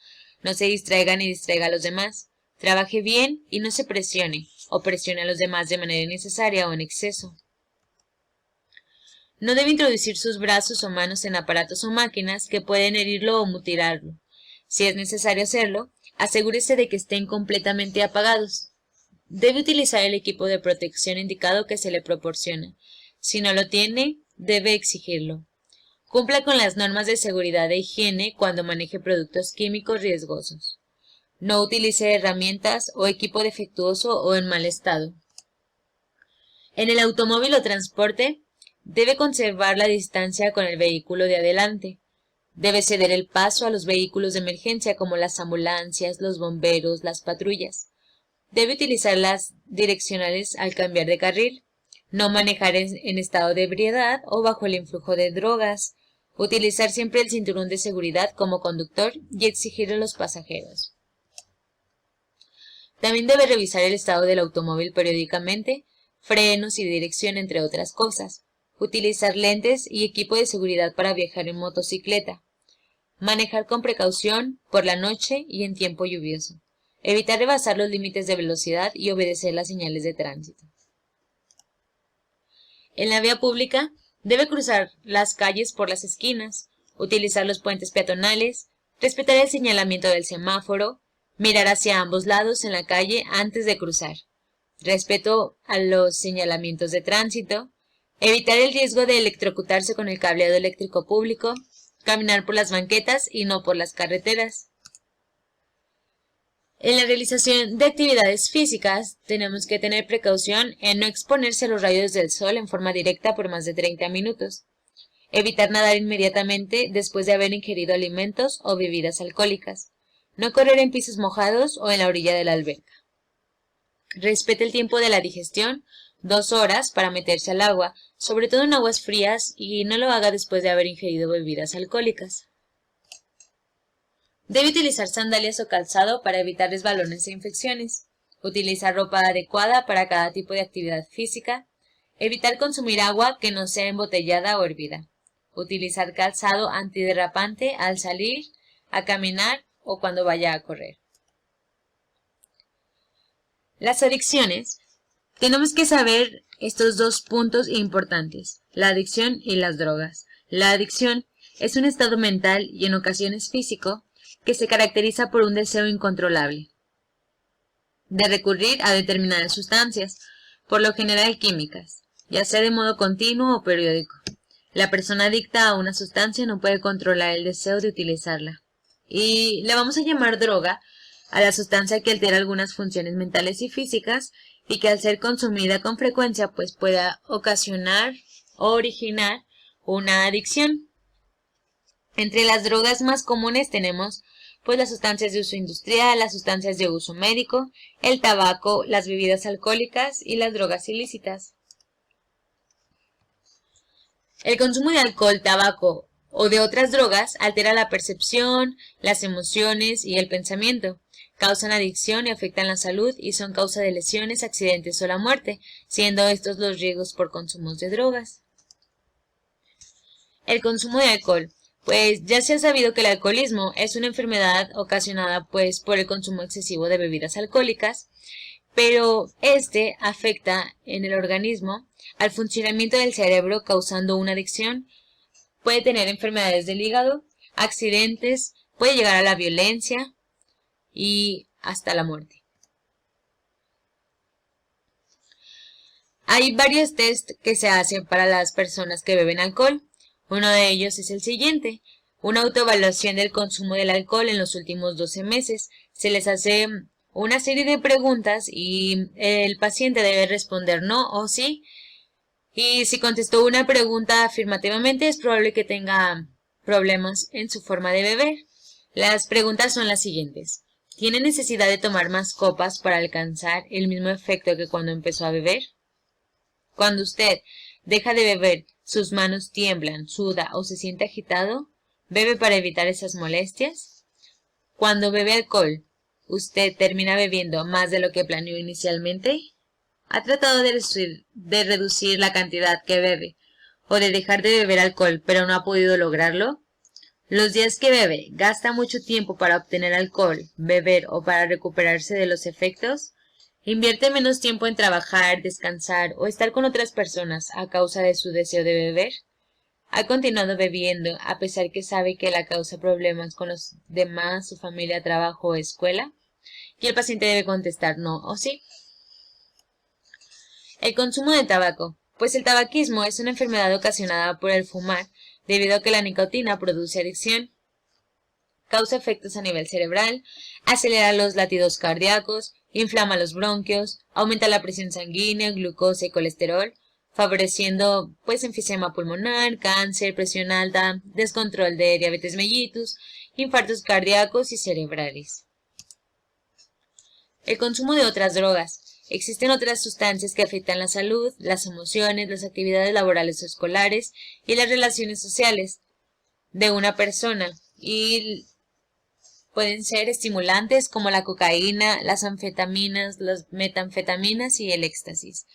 No se distraiga ni distraiga a los demás. Trabaje bien y no se presione o presione a los demás de manera innecesaria o en exceso. No debe introducir sus brazos o manos en aparatos o máquinas que pueden herirlo o mutilarlo. Si es necesario hacerlo, asegúrese de que estén completamente apagados. Debe utilizar el equipo de protección indicado que se le proporciona. Si no lo tiene, debe exigirlo. Cumpla con las normas de seguridad e higiene cuando maneje productos químicos riesgosos. No utilice herramientas o equipo defectuoso o en mal estado. En el automóvil o transporte, debe conservar la distancia con el vehículo de adelante. Debe ceder el paso a los vehículos de emergencia como las ambulancias, los bomberos, las patrullas. Debe utilizar las direccionales al cambiar de carril. No manejar en estado de ebriedad o bajo el influjo de drogas. Utilizar siempre el cinturón de seguridad como conductor y exigirle a los pasajeros. También debe revisar el estado del automóvil periódicamente, frenos y dirección, entre otras cosas. Utilizar lentes y equipo de seguridad para viajar en motocicleta. Manejar con precaución por la noche y en tiempo lluvioso. Evitar rebasar los límites de velocidad y obedecer las señales de tránsito. En la vía pública, debe cruzar las calles por las esquinas, utilizar los puentes peatonales, respetar el señalamiento del semáforo, mirar hacia ambos lados en la calle antes de cruzar, respeto a los señalamientos de tránsito, evitar el riesgo de electrocutarse con el cableado eléctrico público, caminar por las banquetas y no por las carreteras. En la realización de actividades físicas, tenemos que tener precaución en no exponerse a los rayos del sol en forma directa por más de 30 minutos. Evitar nadar inmediatamente después de haber ingerido alimentos o bebidas alcohólicas. No correr en pisos mojados o en la orilla de la alberca. Respete el tiempo de la digestión, 2 horas para meterse al agua, sobre todo en aguas frías, y no lo haga después de haber ingerido bebidas alcohólicas. Debe utilizar sandalias o calzado para evitar resbalones e infecciones. Utilizar ropa adecuada para cada tipo de actividad física. Evitar consumir agua que no sea embotellada o hervida. Utilizar calzado antiderrapante al salir, a caminar o cuando vaya a correr. Las adicciones. Tenemos que saber estos 2 puntos importantes, la adicción y las drogas. La adicción es un estado mental y en ocasiones físico que se caracteriza por un deseo incontrolable de recurrir a determinadas sustancias, por lo general químicas, ya sea de modo continuo o periódico. La persona adicta a una sustancia no puede controlar el deseo de utilizarla. Y le vamos a llamar droga a la sustancia que altera algunas funciones mentales y físicas y que al ser consumida con frecuencia pues pueda ocasionar o originar una adicción. Entre las drogas más comunes tenemos pues las sustancias de uso industrial, las sustancias de uso médico, el tabaco, las bebidas alcohólicas y las drogas ilícitas. El consumo de alcohol, tabaco o de otras drogas altera la percepción, las emociones y el pensamiento. Causan adicción y afectan la salud y son causa de lesiones, accidentes o la muerte, siendo estos los riesgos por consumos de drogas. El consumo de alcohol. Pues ya se ha sabido que el alcoholismo es una enfermedad ocasionada pues por el consumo excesivo de bebidas alcohólicas, pero este afecta en el organismo al funcionamiento del cerebro causando una adicción. Puede tener enfermedades del hígado, accidentes, puede llegar a la violencia y hasta la muerte. Hay varios test que se hacen para las personas que beben alcohol. Uno de ellos es el siguiente: una autoevaluación del consumo del alcohol en los últimos 12 meses. Se les hace una serie de preguntas y el paciente debe responder no o sí. Y si contestó una pregunta afirmativamente, es probable que tenga problemas en su forma de beber. Las preguntas son las siguientes: ¿tiene necesidad de tomar más copas para alcanzar el mismo efecto que cuando empezó a beber? Cuando usted deja de beber, ¿sus manos tiemblan, suda o se siente agitado? ¿Bebe para evitar esas molestias? Cuando bebe alcohol, ¿usted termina bebiendo más de lo que planeó inicialmente? ¿Ha tratado de reducir la cantidad que bebe o de dejar de beber alcohol, pero no ha podido lograrlo? Los días que bebe, ¿gasta mucho tiempo para obtener alcohol, beber o para recuperarse de los efectos? ¿Invierte menos tiempo en trabajar, descansar o estar con otras personas a causa de su deseo de beber? ¿Ha continuado bebiendo a pesar que sabe que la causa problemas con los demás, su familia, trabajo o escuela? Y el paciente debe contestar no o sí. El consumo de tabaco. Pues el tabaquismo es una enfermedad ocasionada por el fumar, debido a que la nicotina produce adicción, causa efectos a nivel cerebral, acelera los latidos cardíacos, inflama los bronquios, aumenta la presión sanguínea, glucosa y colesterol, favoreciendo pues enfisema pulmonar, cáncer, presión alta, descontrol de diabetes mellitus, infartos cardíacos y cerebrales. El consumo de otras drogas. Existen otras sustancias que afectan la salud, las emociones, las actividades laborales o escolares y las relaciones sociales de una persona, y pueden ser estimulantes como la cocaína, las anfetaminas, las metanfetaminas y el éxtasis.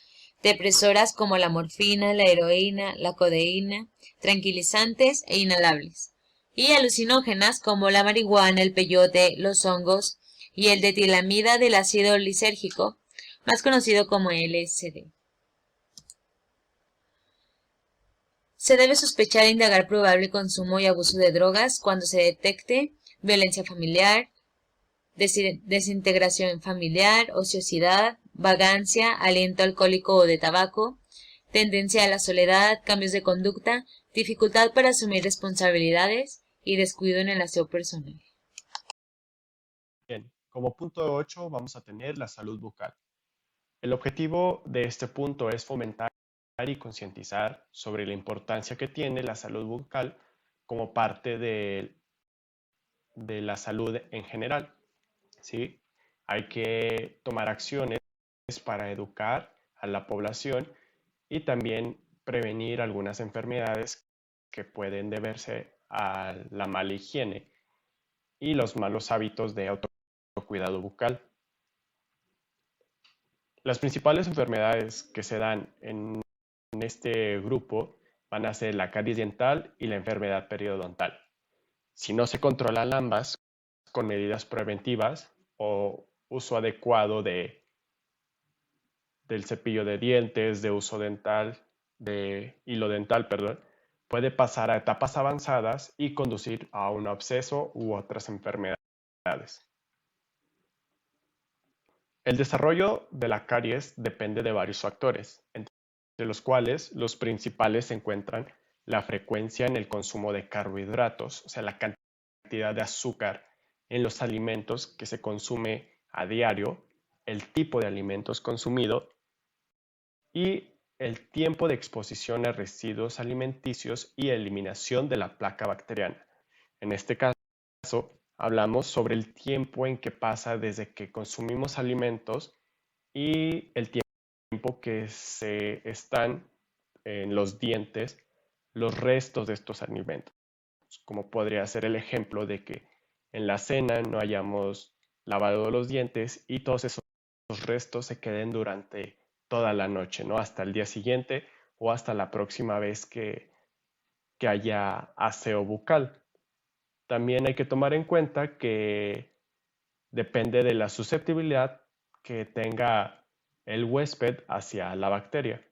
Depresoras como la morfina, la heroína, la codeína, tranquilizantes e inhalables. Y alucinógenas como la marihuana, el peyote, los hongos y el detilamida del ácido lisérgico, más conocido como LSD. Se debe sospechar e indagar probable consumo y abuso de drogas cuando se detecte violencia familiar, desintegración familiar, ociosidad, vagancia, aliento alcohólico o de tabaco, tendencia a la soledad, cambios de conducta, dificultad para asumir responsabilidades y descuido en el aseo personal. Bien, como punto 8 vamos a tener la salud bucal. El objetivo de este punto es fomentar y concientizar sobre la importancia que tiene la salud bucal como parte de la salud en general, ¿sí? Hay que tomar acciones para educar a la población y también prevenir algunas enfermedades que pueden deberse a la mala higiene y los malos hábitos de autocuidado bucal. Las principales enfermedades que se dan en este grupo van a ser la caries dental y la enfermedad periodontal. Si no se controlan ambas con medidas preventivas o uso adecuado del cepillo de dientes, de uso dental, de hilo dental, perdón, puede pasar a etapas avanzadas y conducir a un absceso u otras enfermedades. El desarrollo de la caries depende de varios factores, entre los cuales los principales se encuentran la frecuencia en el consumo de carbohidratos, o sea, la cantidad de azúcar en los alimentos que se consume a diario, el tipo de alimentos consumido y el tiempo de exposición a residuos alimenticios y eliminación de la placa bacteriana. En este caso, hablamos sobre el tiempo en que pasa desde que consumimos alimentos y el tiempo que se están en los dientes los restos de estos alimentos, como podría ser el ejemplo de que en la cena no hayamos lavado los dientes y todos esos restos se queden durante toda la noche, ¿no? Hasta el día siguiente o hasta la próxima vez que haya aseo bucal. También hay que tomar en cuenta que depende de la susceptibilidad que tenga el huésped hacia la bacteria.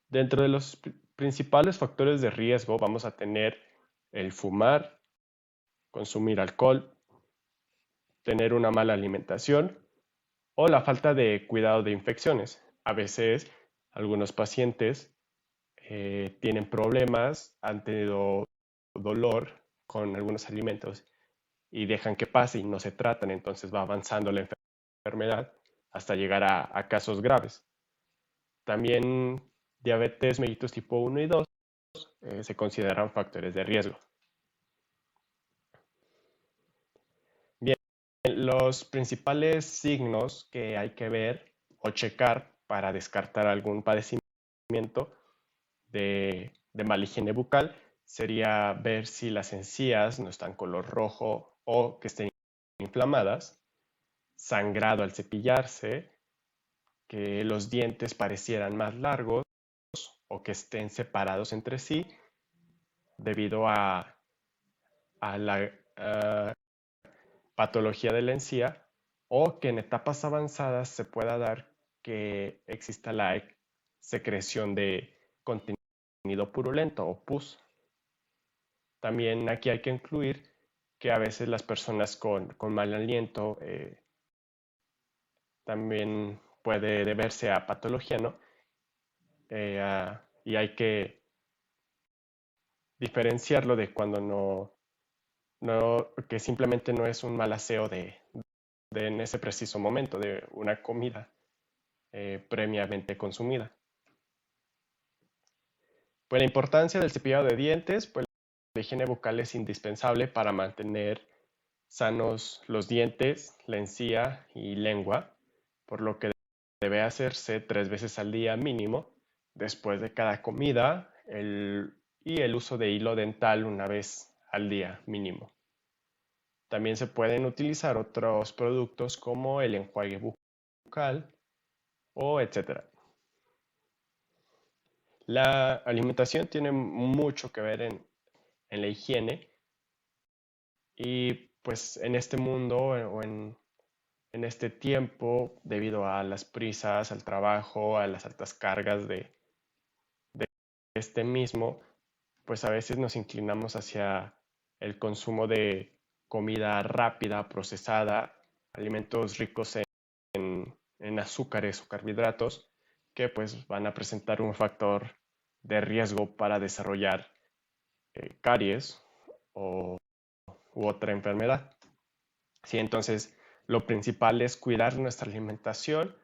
Dentro de los principales factores de riesgo vamos a tener el fumar, consumir alcohol, tener una mala alimentación o la falta de cuidado de infecciones. A veces algunos pacientes tienen problemas, han tenido dolor con algunos alimentos y dejan que pase y no se tratan, entonces va avanzando la enfermedad hasta llegar a casos graves. También diabetes mellitus tipo 1 y 2 se consideran factores de riesgo. Bien, los principales signos que hay que ver o checar para descartar algún padecimiento de mala higiene bucal sería ver si las encías no están color rojo o que estén inflamadas, sangrado al cepillarse, que los dientes parecieran más largos o que estén separados entre sí debido a la patología de la encía, o que en etapas avanzadas se pueda dar que exista la secreción de contenido purulento o pus. También aquí hay que incluir que a veces las personas con mal aliento también puede deberse a patología, ¿no? Y hay que diferenciarlo de cuando que simplemente no es un mal aseo de en ese preciso momento de una comida previamente consumida. Pues la importancia del cepillado de dientes, pues la higiene bucal es indispensable para mantener sanos los dientes, la encía y lengua, por lo que debe hacerse 3 veces al día mínimo, después de cada comida, y el uso de hilo dental una vez al día mínimo. También se pueden utilizar otros productos como el enjuague bucal o etcétera. La alimentación tiene mucho que ver en la higiene y pues en este mundo o en este tiempo, debido a las prisas, al trabajo, a las altas cargas de este mismo, pues a veces nos inclinamos hacia el consumo de comida rápida, procesada, alimentos ricos en azúcares o carbohidratos, que pues van a presentar un factor de riesgo para desarrollar caries u otra enfermedad. Sí, entonces, lo principal es cuidar nuestra alimentación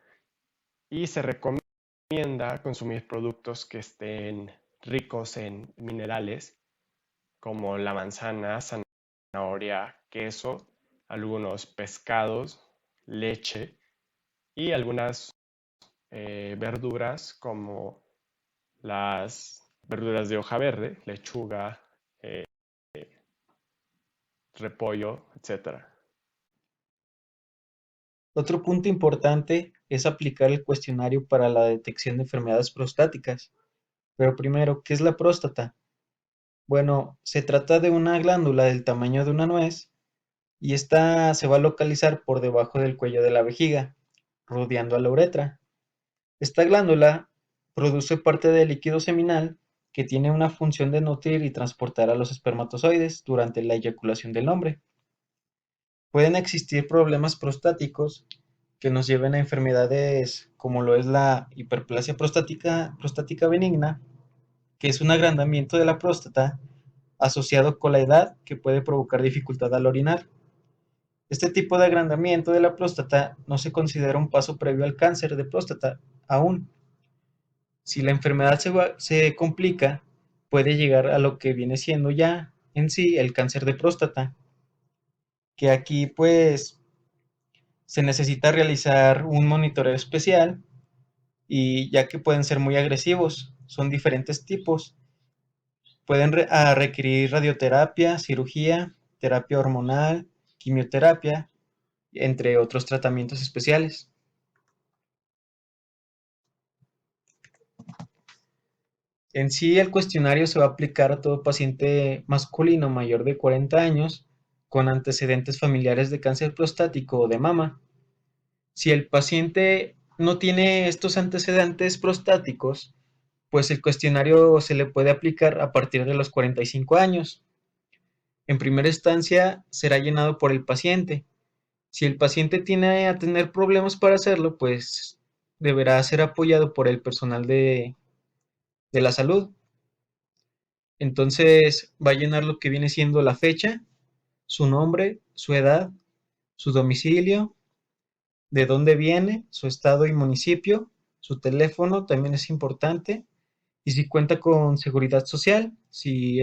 y se recomienda consumir productos que estén ricos en minerales como la manzana, zanahoria, queso, algunos pescados, leche y algunas verduras como las verduras de hoja verde, lechuga, repollo, etc. Otro punto importante es aplicar el cuestionario para la detección de enfermedades prostáticas. Pero primero, ¿qué es la próstata? Bueno, se trata de una glándula del tamaño de una nuez y esta se va a localizar por debajo del cuello de la vejiga, rodeando a la uretra. Esta glándula produce parte del líquido seminal que tiene una función de nutrir y transportar a los espermatozoides durante la eyaculación del hombre. Pueden existir problemas prostáticos que nos lleven a enfermedades como lo es la hiperplasia prostática benigna, que es un agrandamiento de la próstata asociado con la edad que puede provocar dificultad al orinar. Este tipo de agrandamiento de la próstata no se considera un paso previo al cáncer de próstata aún. Si la enfermedad se complica, puede llegar a lo que viene siendo ya en sí el cáncer de próstata, que aquí pues se necesita realizar un monitoreo especial y ya que pueden ser muy agresivos, son diferentes tipos. Pueden requerir radioterapia, cirugía, terapia hormonal, quimioterapia, entre otros tratamientos especiales. En sí, el cuestionario se va a aplicar a todo paciente masculino mayor de 40 años con antecedentes familiares de cáncer prostático o de mama. Si el paciente no tiene estos antecedentes prostáticos, pues el cuestionario se le puede aplicar a partir de los 45 años. En primera instancia será llenado por el paciente. Si el paciente tiene a tener problemas para hacerlo, pues deberá ser apoyado por el personal de la salud. Entonces va a llenar lo que viene siendo la fecha, su nombre, su edad, su domicilio, de dónde viene, su estado y municipio, su teléfono también es importante, y si cuenta con seguridad social, si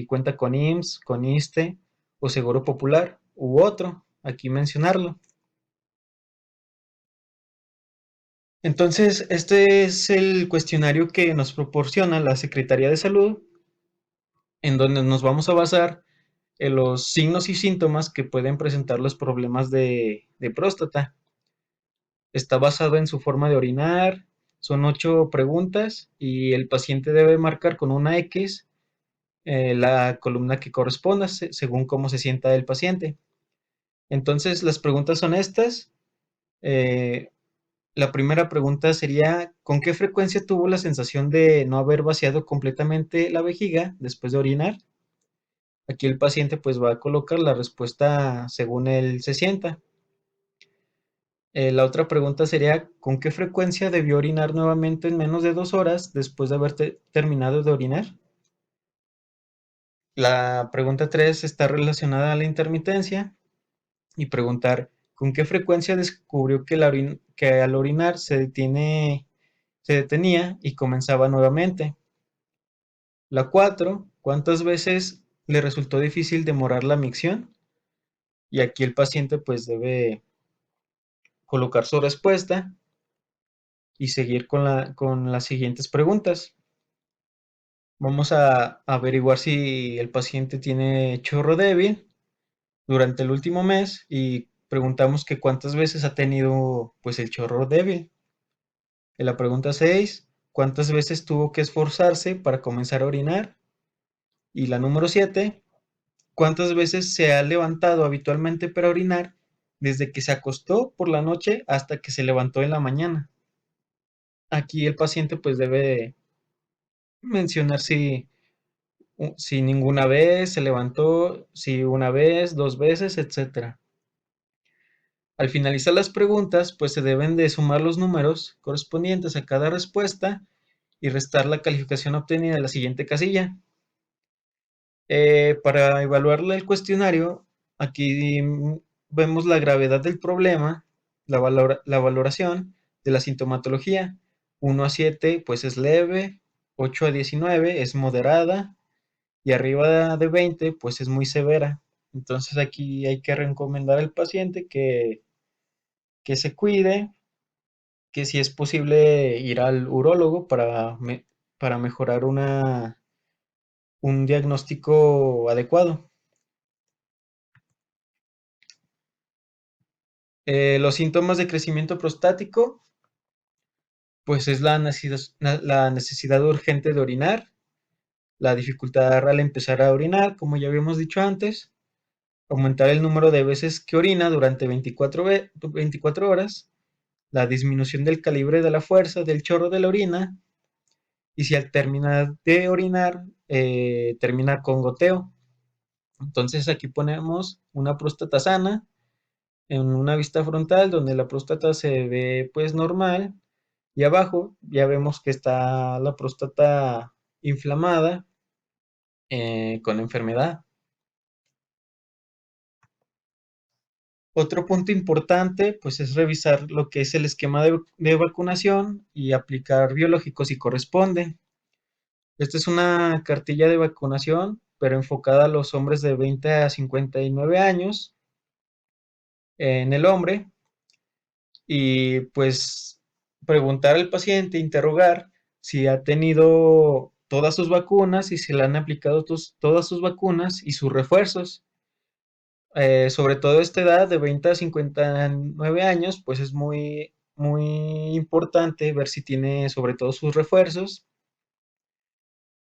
cuenta con IMSS, con ISSSTE o Seguro Popular u otro, aquí mencionarlo. Entonces, este es el cuestionario que nos proporciona la Secretaría de Salud, en donde nos vamos a basar en los signos y síntomas que pueden presentar los problemas de próstata. Está basado en su forma de orinar, son 8 preguntas y el paciente debe marcar con una X la columna que corresponda según cómo se sienta el paciente. Entonces, las preguntas son estas. Eh, la primera pregunta sería, ¿con qué frecuencia tuvo la sensación de no haber vaciado completamente la vejiga después de orinar? Aquí el paciente pues va a colocar la respuesta según él se sienta. La otra pregunta sería, ¿con qué frecuencia debió orinar nuevamente en menos de 2 horas después de haber terminado de orinar? La pregunta 3 está relacionada a la intermitencia y preguntar, ¿con qué frecuencia descubrió que al orinar se detenía y comenzaba nuevamente? La 4, ¿cuántas veces le resultó difícil demorar la micción? Y aquí el paciente pues debe colocar su respuesta y seguir con las siguientes preguntas. Vamos a averiguar si el paciente tiene chorro débil durante el último mes y preguntamos que cuántas veces ha tenido pues el chorro débil. En la pregunta 6, ¿cuántas veces tuvo que esforzarse para comenzar a orinar? Y la número 7, ¿cuántas veces se ha levantado habitualmente para orinar desde que se acostó por la noche hasta que se levantó en la mañana? Aquí el paciente pues debe mencionar si ninguna vez se levantó, si una vez, 2 veces, etcétera. Al finalizar las preguntas, pues se deben de sumar los números correspondientes a cada respuesta y restar la calificación obtenida en la siguiente casilla. Para evaluar el cuestionario, aquí vemos la gravedad del problema, la valoración de la sintomatología. 1 a 7 pues es leve, 8 a 19 es moderada y arriba de 20 pues es muy severa. Entonces aquí hay que recomendar al paciente que se cuide, que si es posible ir al urólogo para mejorar un diagnóstico adecuado. Los síntomas de crecimiento prostático, pues es la necesidad urgente de orinar, la dificultad al empezar a orinar, como ya habíamos dicho antes, aumentar el número de veces que orina durante 24 horas, la disminución del calibre de la fuerza del chorro de la orina, y si al terminar de orinar, termina con goteo. Entonces aquí ponemos una próstata sana en una vista frontal donde la próstata se ve pues normal y abajo ya vemos que está la próstata inflamada con enfermedad. Otro punto importante pues es revisar lo que es el esquema de vacunación y aplicar biológicos si corresponde. Esta es una cartilla de vacunación, pero enfocada a los hombres de 20 a 59 años en el hombre y pues preguntar al paciente, interrogar si ha tenido todas sus vacunas y si le han aplicado todas sus vacunas y sus refuerzos. Sobre todo a esta edad de 20 a 59 años, pues es muy, muy importante ver si tiene sobre todo sus refuerzos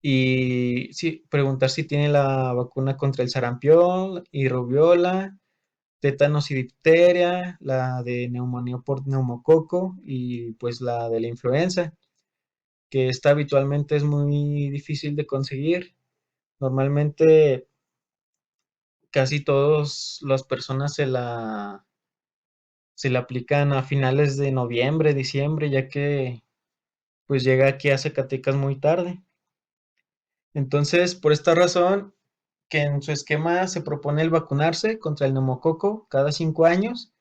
y sí, preguntar si tiene la vacuna contra el sarampión y rubiola, tétanos y difteria, la de neumonía por neumococo y pues la de la influenza, que esta habitualmente es muy difícil de conseguir. Normalmente casi todas las personas se la aplican a finales de noviembre, diciembre, ya que pues llega aquí a Zacatecas muy tarde. Entonces, por esta razón, que en su esquema se propone el vacunarse contra el neumococo cada 5 años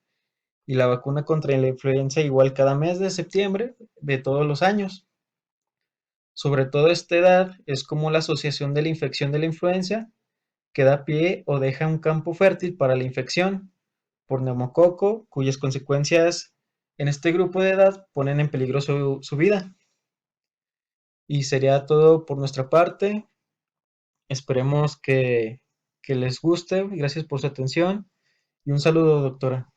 y la vacuna contra la influenza igual cada mes de septiembre de todos los años. Sobre todo esta edad es como la asociación de la infección de la influenza que da pie o deja un campo fértil para la infección por neumococo, cuyas consecuencias en este grupo de edad ponen en peligro su vida. Y sería todo por nuestra parte. Esperemos que les guste. Gracias por su atención y un saludo, doctora.